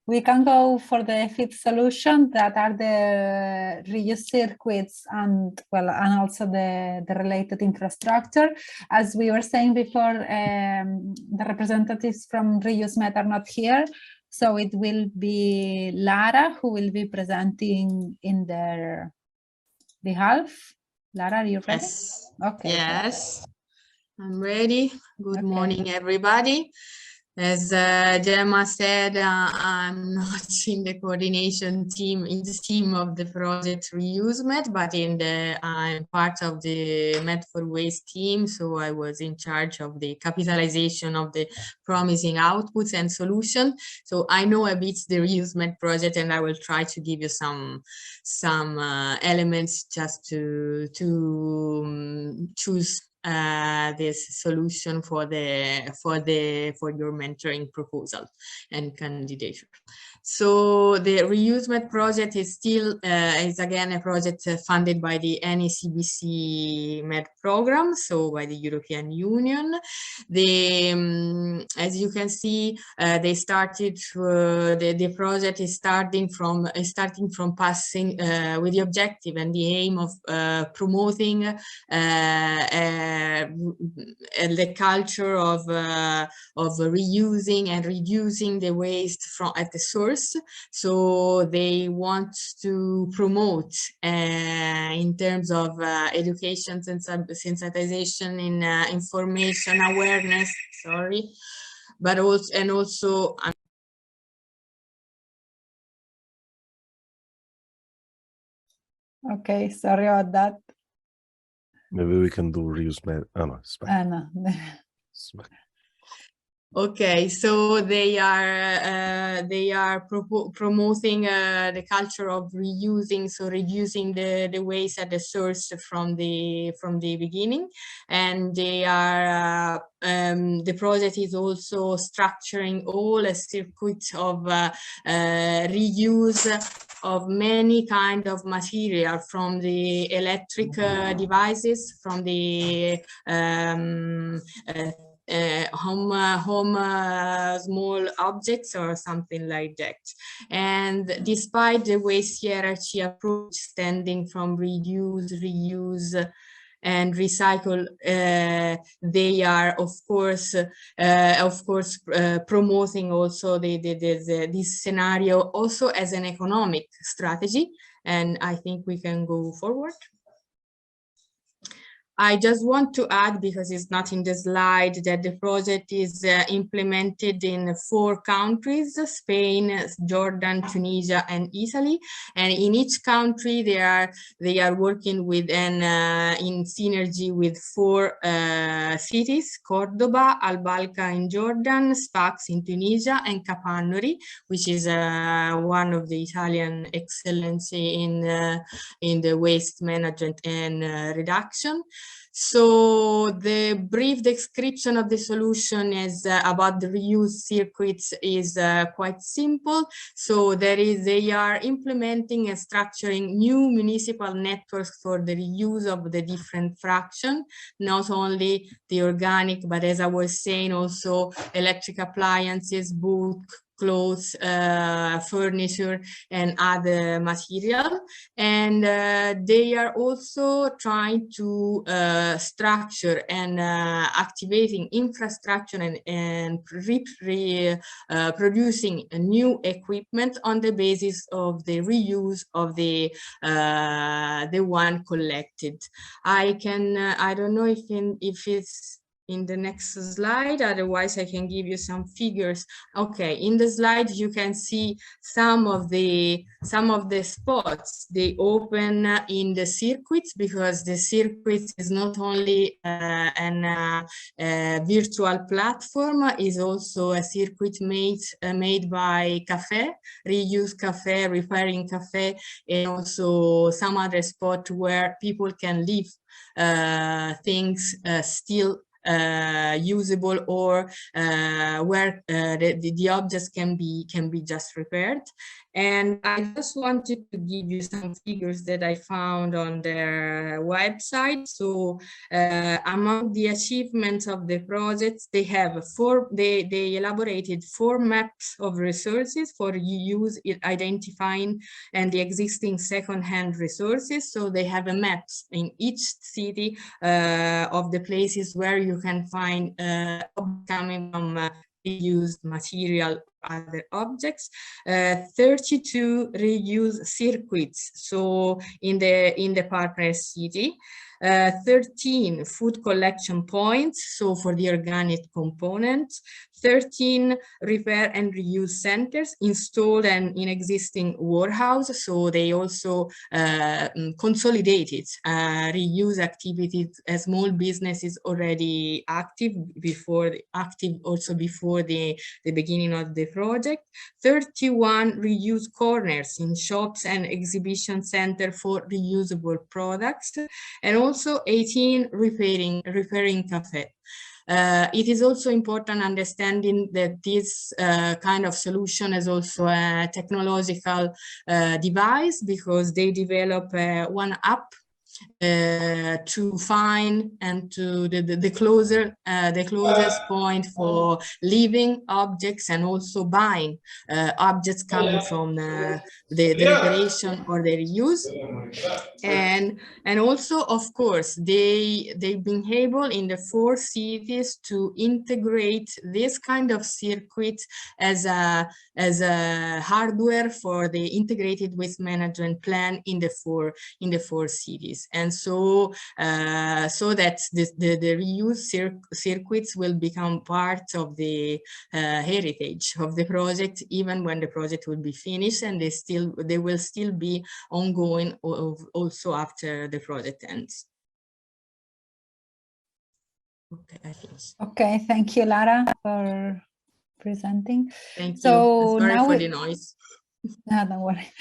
we can go for the fifth solution, that are the reuse circuits and also the related infrastructure. As we were saying before, the representatives from Reuse Med are not here, so it will be Lara who will be presenting in their behalf. Lara, are you ready? Yes. Okay. Yes, I'm ready. Good morning, everybody. As Gemma said, I'm not in the coordination team, in the team of the project Reuse Med, but I'm part of the Med4Waste team. So I was in charge of the capitalization of the promising outputs and solution. So I know a bit the Reuse Med project, and I will try to give you some elements just to choose this solution for your mentoring proposal and candidature. So the Reuse Med project is still is again a project funded by the NECBC Med program, so by the European Union. As you can see, they started the project is starting from passing with the objective and the aim of promoting the culture of reusing and reducing the waste at the source. So they want to promote in terms of education, sensitization, in information awareness. Sorry, but also. Okay, sorry about that. Maybe we can do Reuse Med. Oh no, it's fine. No. It's fine. Okay, so they are promoting the culture of reusing, so reducing the waste at the source from the beginning, and they are the project is also structuring all a circuit of reuse of many kind of material, from the electric devices, from the home small objects or something like that. And despite the waste hierarchy approach, standing from reduce, reuse, and recycle, they are of course promoting also this scenario also as an economic strategy, and I think we can go forward. I just want to add, because it's not in the slide, that the project is implemented in 4 countries: Spain, Jordan, Tunisia, and Italy. And in each country, they are working with in synergy with 4 cities: Cordoba, Al-Balqa in Jordan, Sfax in Tunisia, and Capannori, which is one of the Italian excellency in the waste management and reduction. So the brief description of the solution is about the reuse circuits is quite simple. So they are implementing and structuring new municipal networks for the reuse of the different fraction, not only the organic, but as I was saying, also electric appliances, book, clothes, furniture, and other material. And they are also trying to structure and activating infrastructure and producing new equipment on the basis of the reuse of the one collected. I don't know if it's in the next slide, otherwise I can give you some figures. Okay, in the slide you can see some of the spots they open in the circuits, because the circuit is not only a virtual platform, is also a circuit made by cafe, reuse cafe, repairing cafe, and also some other spot where people can leave things still usable, or where the objects can be just repaired. And I just wanted to give you some figures that I found on their website. So among the achievements of the projects, they have they elaborated 4 maps of resources for use, identifying and the existing second-hand resources. So they have a map in each city of the places where you can find coming from reused material, other objects. 32 reuse circuits, so in the partner city. 13 food collection points, so for the organic components. 13 repair and reuse centers installed and in existing warehouse, so they also consolidated reuse activities as small businesses already active before the beginning of the project. 31 reuse corners in shops and exhibition center for reusable products, and also 18 repairing cafe. It is also important understanding that this kind of solution is also a technological device, because they develop one app to find and to the closest point for leaving objects and also buying objects coming from the reparation or the reuse. And also, of course, they've been able in the 4 cities to integrate this kind of circuit as a hardware for the integrated waste management plan in the four cities. And so that the reuse circuits will become part of the heritage of the project, even when the project will be finished, and they will still be ongoing also after the project ends. Okay, I finished. Okay, thank you, Lara, for presenting. Thank you. So sorry now for the noise. No, don't worry.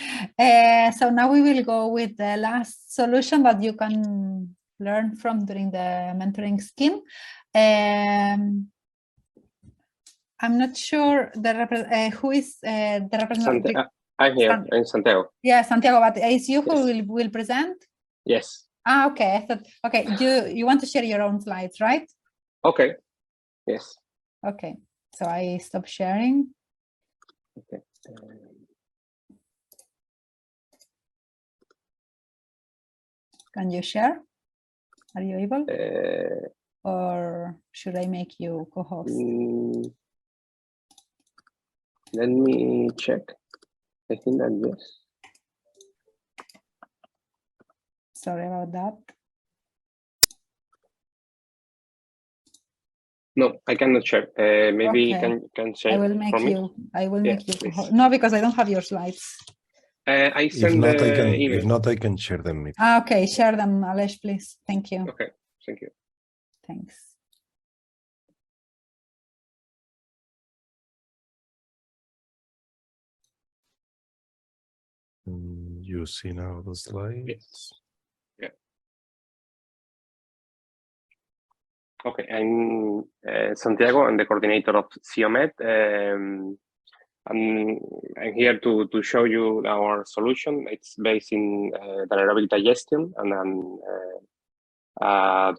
So now we will go with the last solution that you can learn from during the mentoring scheme. I'm not sure who is the representative. I'm here in Santiago. Yeah, Santiago, but it's you who will present? Yes. Ah, okay. I thought, okay, you want to share your own slides, right? Okay. Yes. Okay. So I stop sharing. Okay. Can you share? Are you able? Or should I make you co-host? Let me check. I think that yes. Sorry about that. No, I cannot share. Maybe you Okay. can share. I will make you. I will make you. Please. No, because I don't have your slides. I send If not, I can share them. Okay, share them, Alesh, please. Thank you. Okay, thank you. Thanks. You see now the slides? Yes. Yeah. Okay, I'm Santiago. I'm the coordinator of COMED. I'm here to show you our solution. It's based in anaerobic digestion and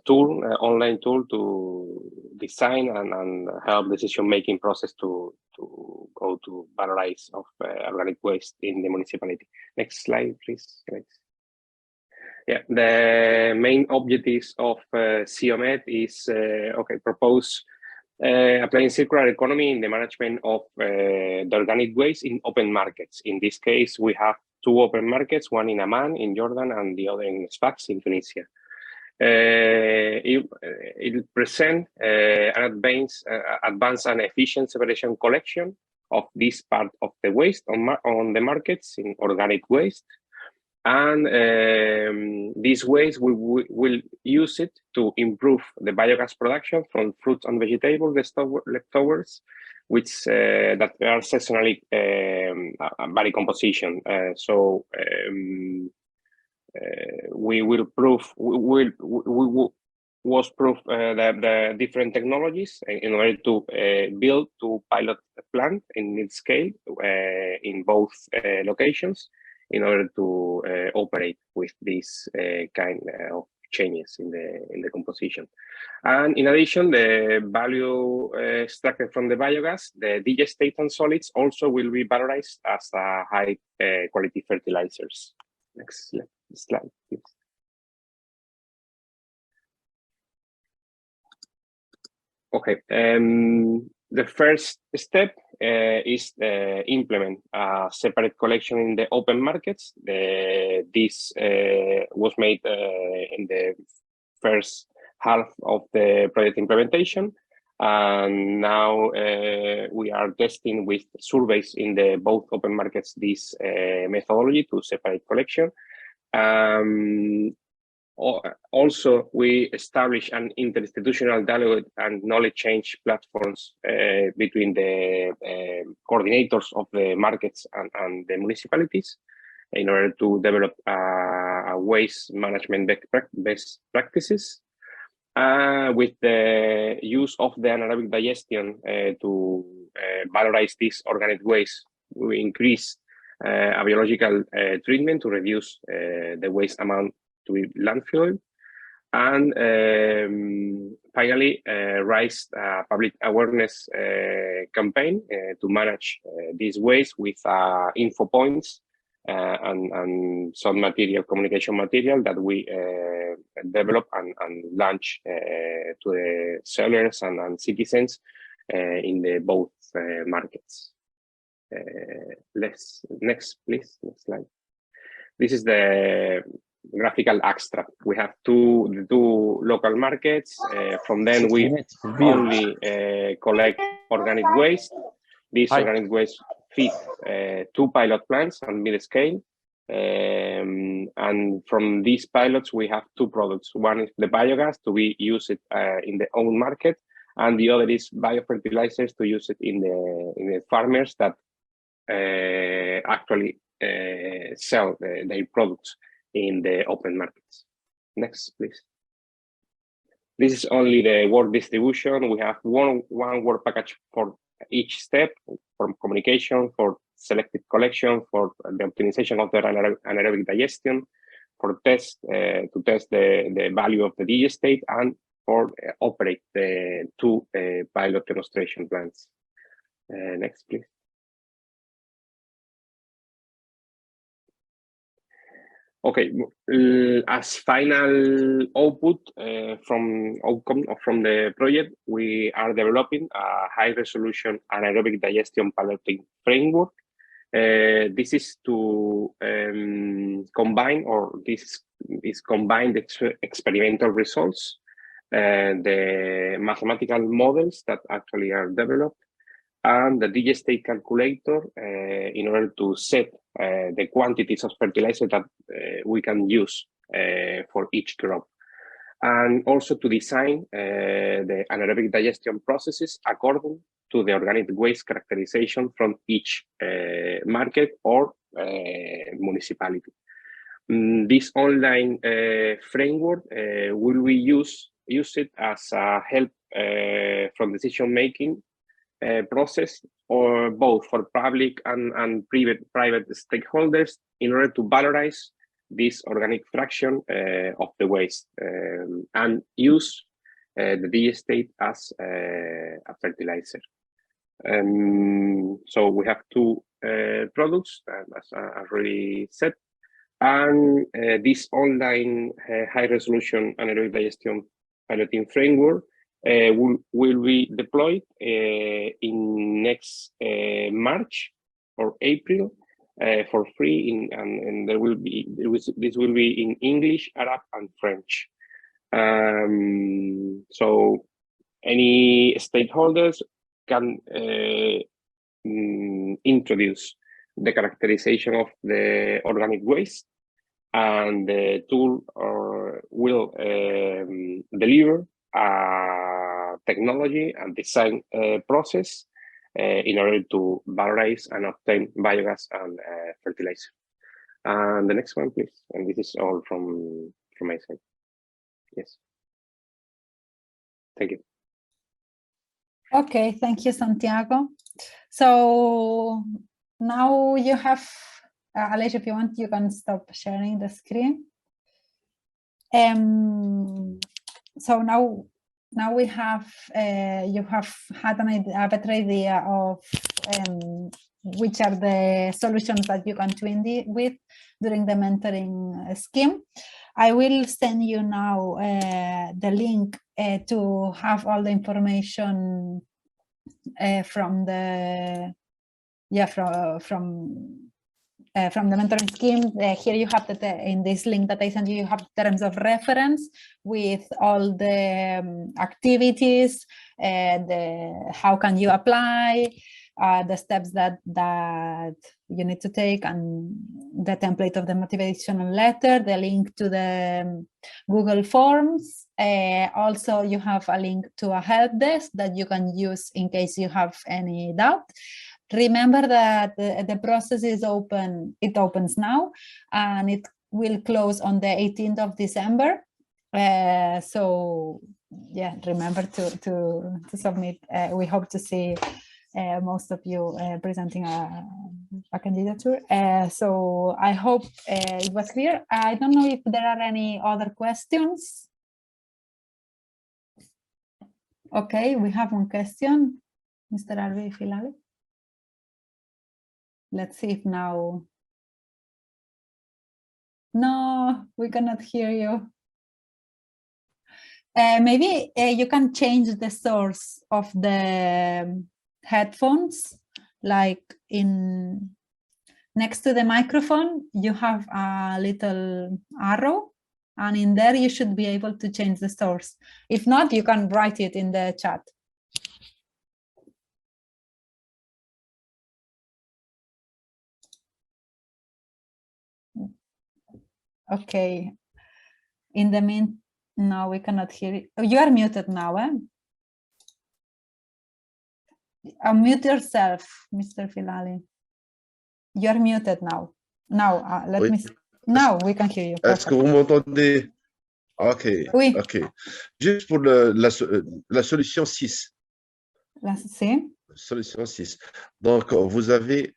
tool, online tool to design and help decision-making process to go to valorize of organic waste in the municipality. Next slide, please. Next. Yeah, the main objectives of COMED is propose applying circular economy in the management of the organic waste in open markets. In this case, we have two open markets, one in Amman in Jordan and the other in Sfax in Tunisia. It presents an advanced and efficient separation collection of this part of the waste on the markets in organic waste. And this waste we will use it to improve the biogas production from fruits and vegetable leftovers, which that are seasonally body composition. We will prove the different technologies in order to build two pilot plant in mid-scale in both locations in order to operate with this kind of changes in the composition. And in addition, the value extracted from the biogas, the digestate and solids also will be valorized as high quality fertilizers. Next slide, please. Okay, the first step is implement a separate collection in the open markets. This was made in the first half of the project implementation. And now we are testing with surveys in the both open markets this methodology to separate collection. Also, we establish an interinstitutional dialogue and knowledge change platforms between the coordinators of the markets and the municipalities in order to develop a waste management best practices. With the use of the anaerobic digestion to valorize this organic waste, we increase a biological treatment to reduce the waste amount to landfill, and finally raise a public awareness campaign to manage this waste with info points and some communication material that we develop and launch to the sellers and citizens in the both markets. Next, please, next slide. This is the graphical extract. We have two local markets. From them, we only collect organic waste. This organic waste feed two pilot plants on mid-scale. And from these pilots, we have two products. One is the biogas to be used in the own market, and the other is biofertilizers to use it in the farmers that actually sell their products in the open markets. Next, please. This is only the work distribution. We have one work package for each step, for communication, for selective collection, for the optimization of the anaerobic digestion, for to test the value of the digestate, and for operate the two pilot demonstration plants. Next, please. Okay, as final output from the project, we are developing a high-resolution anaerobic digestion piloting framework. This is to combine, or this is combined experimental results, the mathematical models that actually are developed, and the digestate calculator in order to set the quantities of fertilizer that we can use for each crop. And also to design the anaerobic digestion processes according to the organic waste characterization from each market or municipality. This online framework will we use it as a help from decision-making process, or both for public and private stakeholders, in order to valorize this organic fraction of the waste and use the digestate as a fertilizer. So we have two products, as I already said, and this online high-resolution anaerobic digestion piloting framework will be deployed in next March or April for free, and this will be in English, Arab, and French. So any stakeholders can introduce the characterization of the organic waste, and the tool will deliver a technology and design process in order to valorize and obtain biogas and fertilizer. And the next one, please. And this is all from my side. Yes. Thank you. Okay, thank you, Santiago. So now you have, Aleix, if you want, you can stop sharing the screen. So now we have, you have had a better idea of which are the solutions that you can twin with during the mentoring scheme. I will send you now the link to have all the information from the mentoring scheme. Here you have in this link that I sent you, you have terms of reference with all the activities, how can you apply, the steps that you need to take, and the template of the motivational letter, the link to the Google Forms. Also, you have a link to a help desk that you can use in case you have any doubt. Remember that the process is open, it opens now, and it will close on the 18th of December. So yeah, remember to submit. We hope to see most of you presenting a candidature. So I hope it was clear. I don't know if there are any other questions. Okay, we have one question, Mr. Arvi Filali. Let's see if now. No, we cannot hear you. Maybe you can change the source of the headphones, like next to the microphone, you have a little arrow, and in there you should be able to change the source. If not, you can write it in the chat. Okay, in the mean, no, we cannot hear it. You are muted now, eh? Unmute yourself, Mr. Filali. You are muted now. Now, let me see. Now we can hear you. Est-ce que vous m'entendez? Ok, oui. Ok. Juste pour la solution 6. Solution 6. Donc, vous avez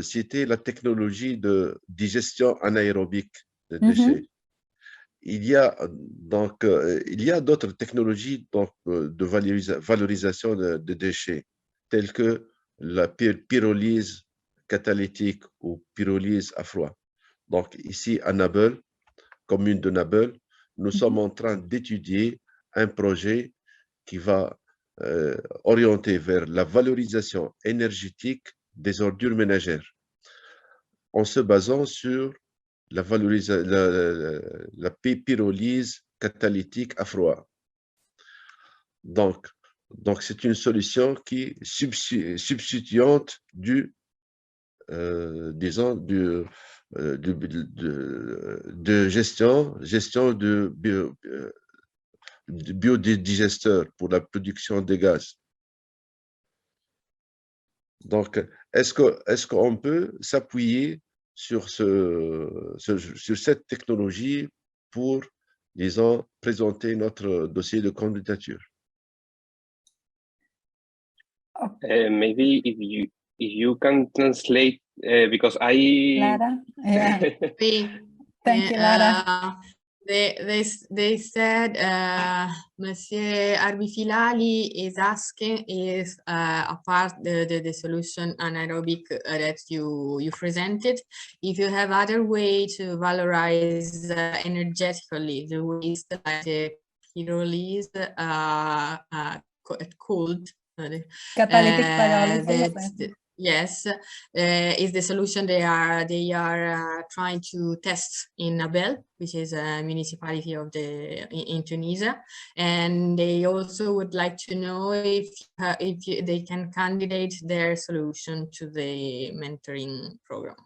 cité la technologie de digestion anaérobique de déchets. Il y a d'autres technologies de valorisation de déchets, telles que la pyrolyse catalytique ou pyrolyse à froid. Donc, ici, à Nabeul, commune de Nabeul, nous sommes en train d'étudier un projet qui va orienter vers la valorisation énergétique des ordures ménagères en se basant sur la pyrolyse catalytique à froid. Donc c'est une solution qui est substituante de gestion de biodigesteur pour la production de gaz. Donc, est-ce qu'on peut s'appuyer sur cette technologie pour, disons, présenter notre dossier de candidature? Maybe if you can translate, because Lara? Yeah. Thank you, Lara. They said Monsieur Arbifilali is asking if apart the solution anaerobic that you presented, if you have other way to valorize energetically the waste like the pyrolysis cooled catalytic pyrolysis. Yes, is the solution they are trying to test in Nabeul, which is a municipality of in Tunisia, and they also would like to know if they can candidate their solution to the mentoring program.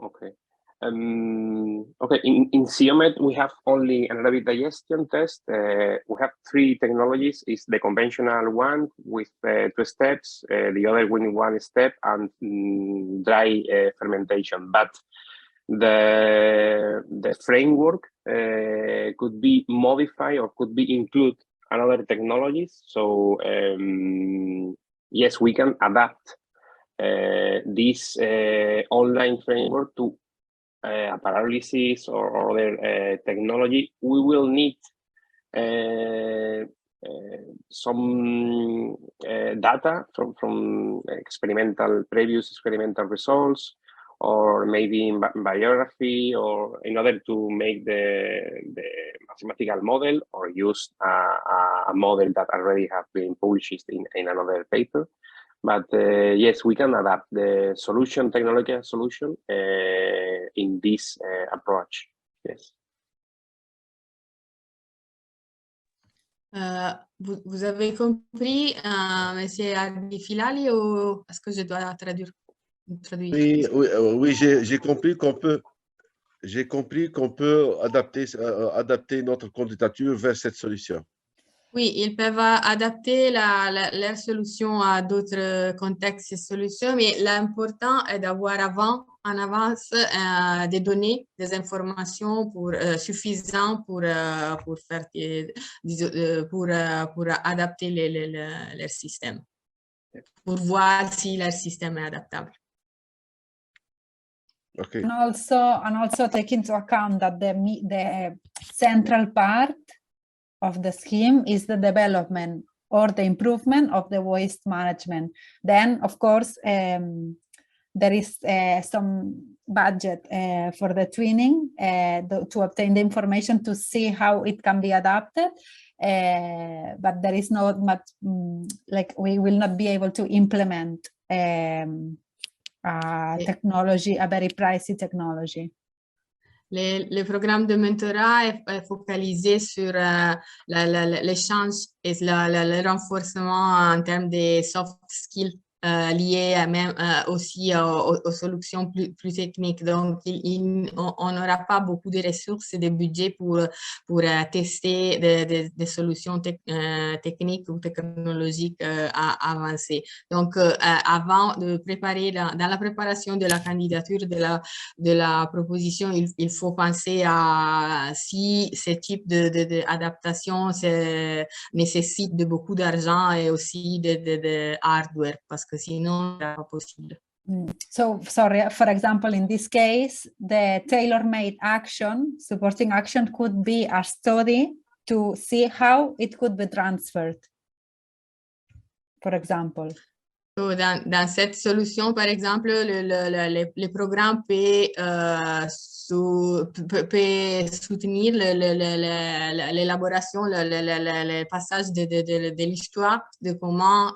Okay. Okay, in CIOMED, we have only anaerobic digestion test. We have 3 technologies. It's the conventional one with 2 steps, the other with 1 step, and dry fermentation. But the framework could be modified or could be include another technologies. So yes, we can adapt this online framework to pyrolysis or other technology. We will need some data from previous experimental results, or maybe in biography, or in order to make the mathematical model, or use a model that already have been published in another paper. But yes, we can adapt the technological solution in this approach. Yes. Vous avez compris, Monsieur Arbifilali, ou est-ce que je dois traduire? Oui, j'ai compris qu'on peut adapter notre candidature vers cette solution. Oui, ils peuvent adapter leur solution à d'autres contextes et solutions, mais l'important est d'avoir en avance des données, des informations suffisantes pour adapter leur système, pour voir si leur système est adaptable. Okay. And also take into account that the central part of the scheme is the development or the improvement of the waste management. Then, of course, there is some budget for the twinning to obtain the information to see how it can be adapted. But there is not much, like we will not be able to implement technology, a very pricey technology. Le programme de mentorat est focalisé sur l'échange et le renforcement en termes de soft skills liés même aussi aux solutions plus techniques. Donc, on n'aura pas beaucoup de ressources et de budget pour tester des solutions techniques ou technologiques avancées. Donc, avant de préparer, dans la préparation de la candidature de la proposition, il faut penser à si ce type d'adaptation nécessite de beaucoup d'argent et aussi de hardware, parce que sinon, c'est pas possible. So, sorry, for example, in this case, the tailor-made supporting action could be a study to see how it could be transferred, for example. Dans cette solution, par exemple, le programme peut soutenir l'élaboration, le passage de l'histoire, de comment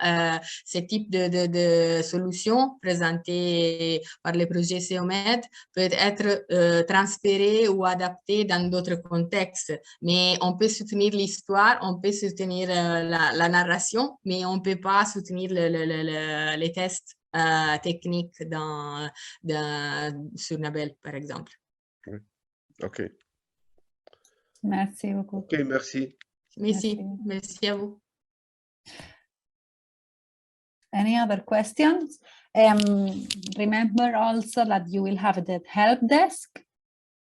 ce type de solution présentée par le projet CEOMED peut être transféré ou adapté dans d'autres contextes. Mais on peut soutenir l'histoire, on peut soutenir la narration, mais on ne peut pas soutenir les tests techniques sur Nabel, par exemple. OK. Merci beaucoup. OK, merci. Merci à vous. Any other questions? Remember also that you will have the help desk.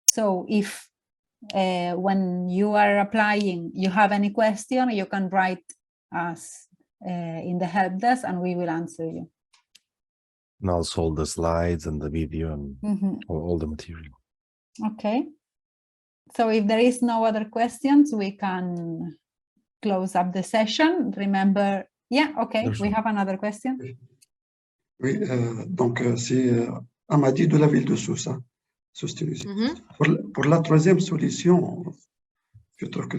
So if when you are applying, you have any question, you can write us in the help desk and we will answer you. And also all the slides and the video and all the material. Okay. So if there is no other questions, we can close up the session. Remember, yeah, okay, we have another question. Oui, donc c'est Amadi de la ville de Sousse, Sousse Tunisie. Pour la troisième solution, je trouve que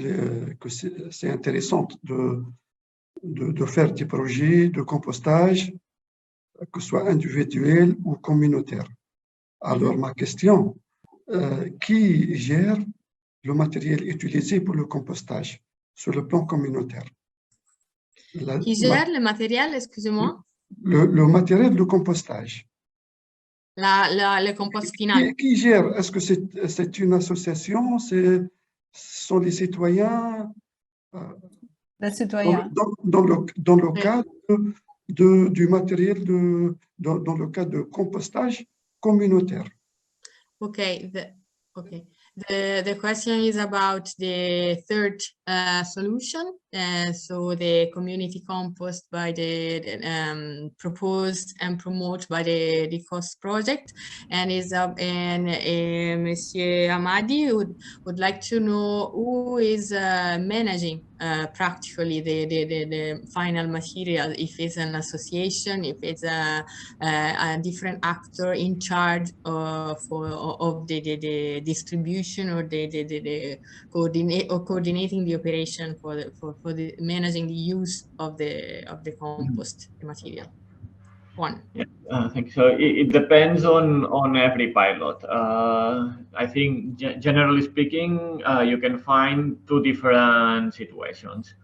c'est intéressant de faire des projets de compostage, que ce soit individuel ou communautaire. Alors ma question, qui gère le matériel utilisé pour le compostage sur le plan communautaire? Qui gère le matériel, excusez-moi? Le matériel de compostage. Le compost final. Qui gère? Est-ce que c'est une association? Ce sont les citoyens? Les citoyens. Dans le cas du matériel, dans le cas de compostage communautaire. Okay. The question is about the third solution. So the community compost by the proposed and promoted by the COST project, and Monsieur Amadi would like to know who is managing practically the final material, if it's an association, if it's a different actor in charge of the distribution or the coordinating the operation for the managing the use of the compost material. Thank you. So it depends on every pilot. I think generally speaking, you can find two different situations.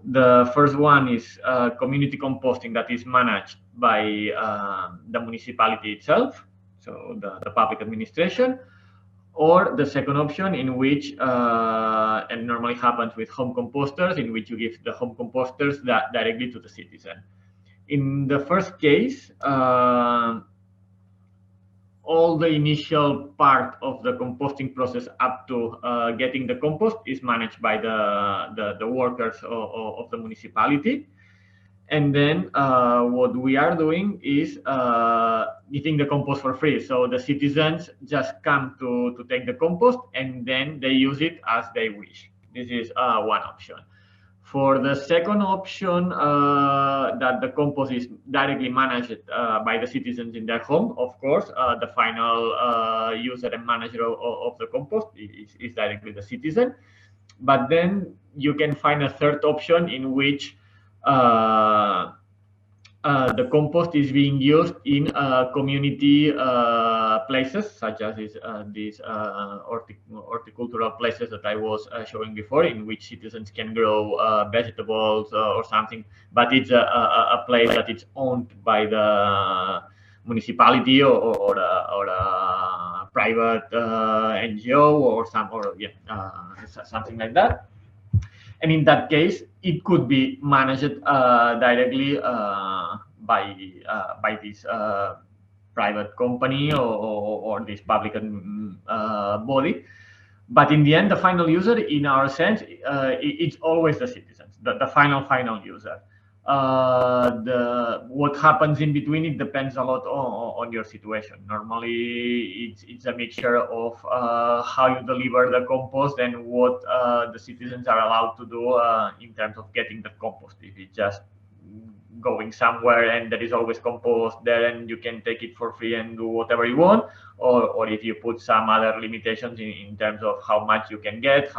The first one is community composting that is managed by the municipality itself, so the public administration, or the second option in which, and normally happens with home composters, in which you give the home composters directly to the citizen. In the first case, all the initial part of the composting process up to getting the compost is managed by the workers of the municipality. And then what we are doing is giving the compost for free. So the citizens just come to take the compost and then they use it as they wish. This is one option. For the second option, that the compost is directly managed by the citizens in their home, of course, the final user and manager of the compost is directly the citizen. But then you can find a third option in which the compost is being used in community places, such as these horticultural places that I was showing before, in which citizens can grow vegetables or something, but it's a place that is owned by the municipality or a private NGO or something like that. And in that case, it could be managed directly by this private company or this public body. But in the end, the final user, in our sense, it's always the citizens, the final user. What happens in between, it depends a lot on your situation. Normally, it's a mixture of how you deliver the compost and what the citizens are allowed to do in terms of getting the compost. If it's just going somewhere and there is always compost there and you can take it for free and do whatever you want, or if you put some other limitations in terms of how much you can get,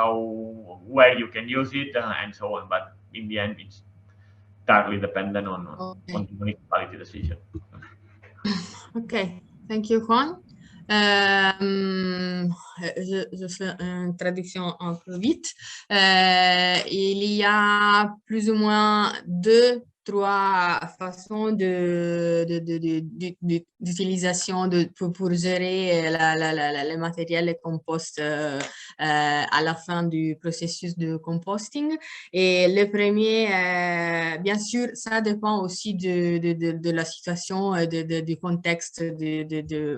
where you can use it, and so on. But in the end, it's entirely dependent on the municipality decision. Okay, thank you, Juan. Je fais une traduction un peu vite. Il y a plus ou moins 2-3 façons d'utilisation pour gérer le matériel et compost à la fin du processus de composting. Et le premier, bien sûr, ça dépend aussi de la situation, du contexte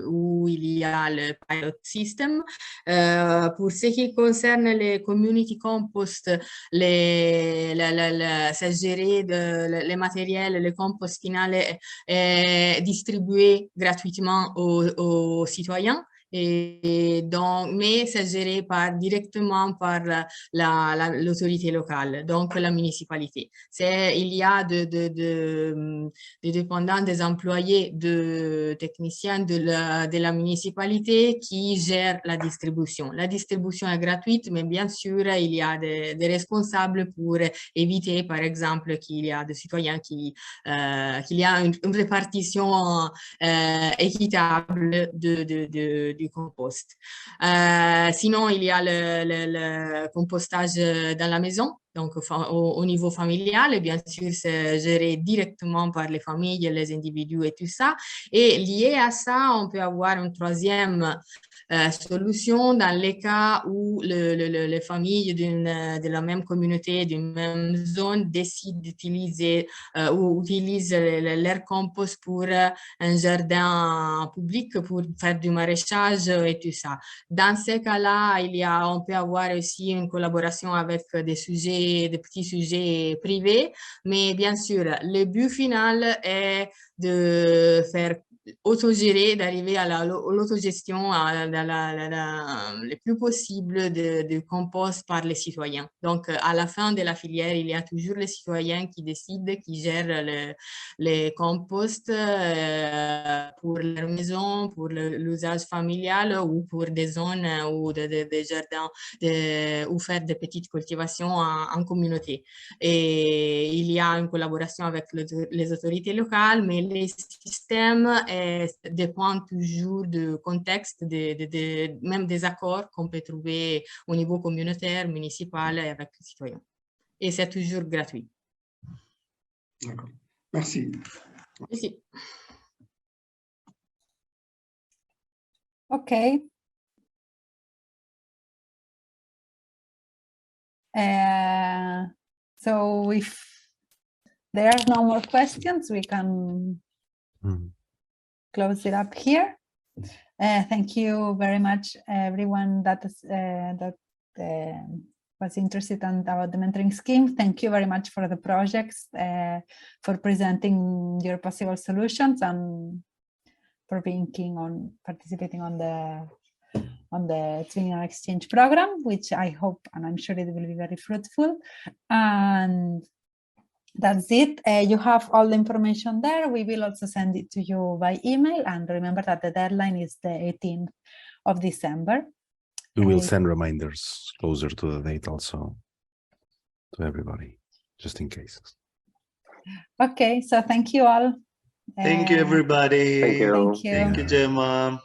où il y a le pilot system. Pour ce qui concerne les community compost, c'est géré les matériels, le compost final est distribué gratuitement aux citoyens. Et donc, mais c'est géré directement par l'autorité locale, donc la municipalité. Il y a des dépendants, des employés, de techniciens de la municipalité qui gèrent la distribution. La distribution est gratuite, mais bien sûr, il y a des responsables pour éviter, par exemple, qu'il y a des citoyens qu'il y a une répartition équitable du compost. Sinon, il y a le compostage dans la maison, donc au niveau familial, et bien sûr, c'est géré directement par les familles, les individus et tout ça. Et lié à ça, on peut avoir une troisième solution dans les cas où les familles de la même communauté, d'une même zone décident d'utiliser ou utilisent leur compost pour un jardin public, pour faire du maraîchage et tout ça. Dans ces cas-là, on peut avoir aussi une collaboration avec des petits sujets privés, mais bien sûr, le but final est de faire autogérer, d'arriver à l'autogestion le plus possible du compost par les citoyens. Donc, à la fin de la filière, il y a toujours les citoyens qui décident, qui gèrent les composts pour leur maison, pour l'usage familial ou pour des zones ou des jardins ou faire des petites cultivations en communauté. Et il y a une collaboration avec les autorités locales, mais les systèmes dépend toujours du contexte, même des accords qu'on peut trouver au niveau communautaire, municipal et avec les citoyens. Et c'est toujours gratuit. D'accord. Merci. Merci. Okay. So if there are no more questions, we can close it up here. Thank you very much, everyone that was interested about the mentoring scheme. Thank you very much for the projects, for presenting your possible solutions, and for being keen on participating on the Twinning and Exchange program, which I hope and I'm sure it will be very fruitful. And that's it. You have all the information there. We will also send it to you by email. And remember that the deadline is the 18th of December. We will send reminders closer to the date also to everybody, just in case. Okay, so thank you all. Thank you, everybody. Thank you. Thank you, Gemma.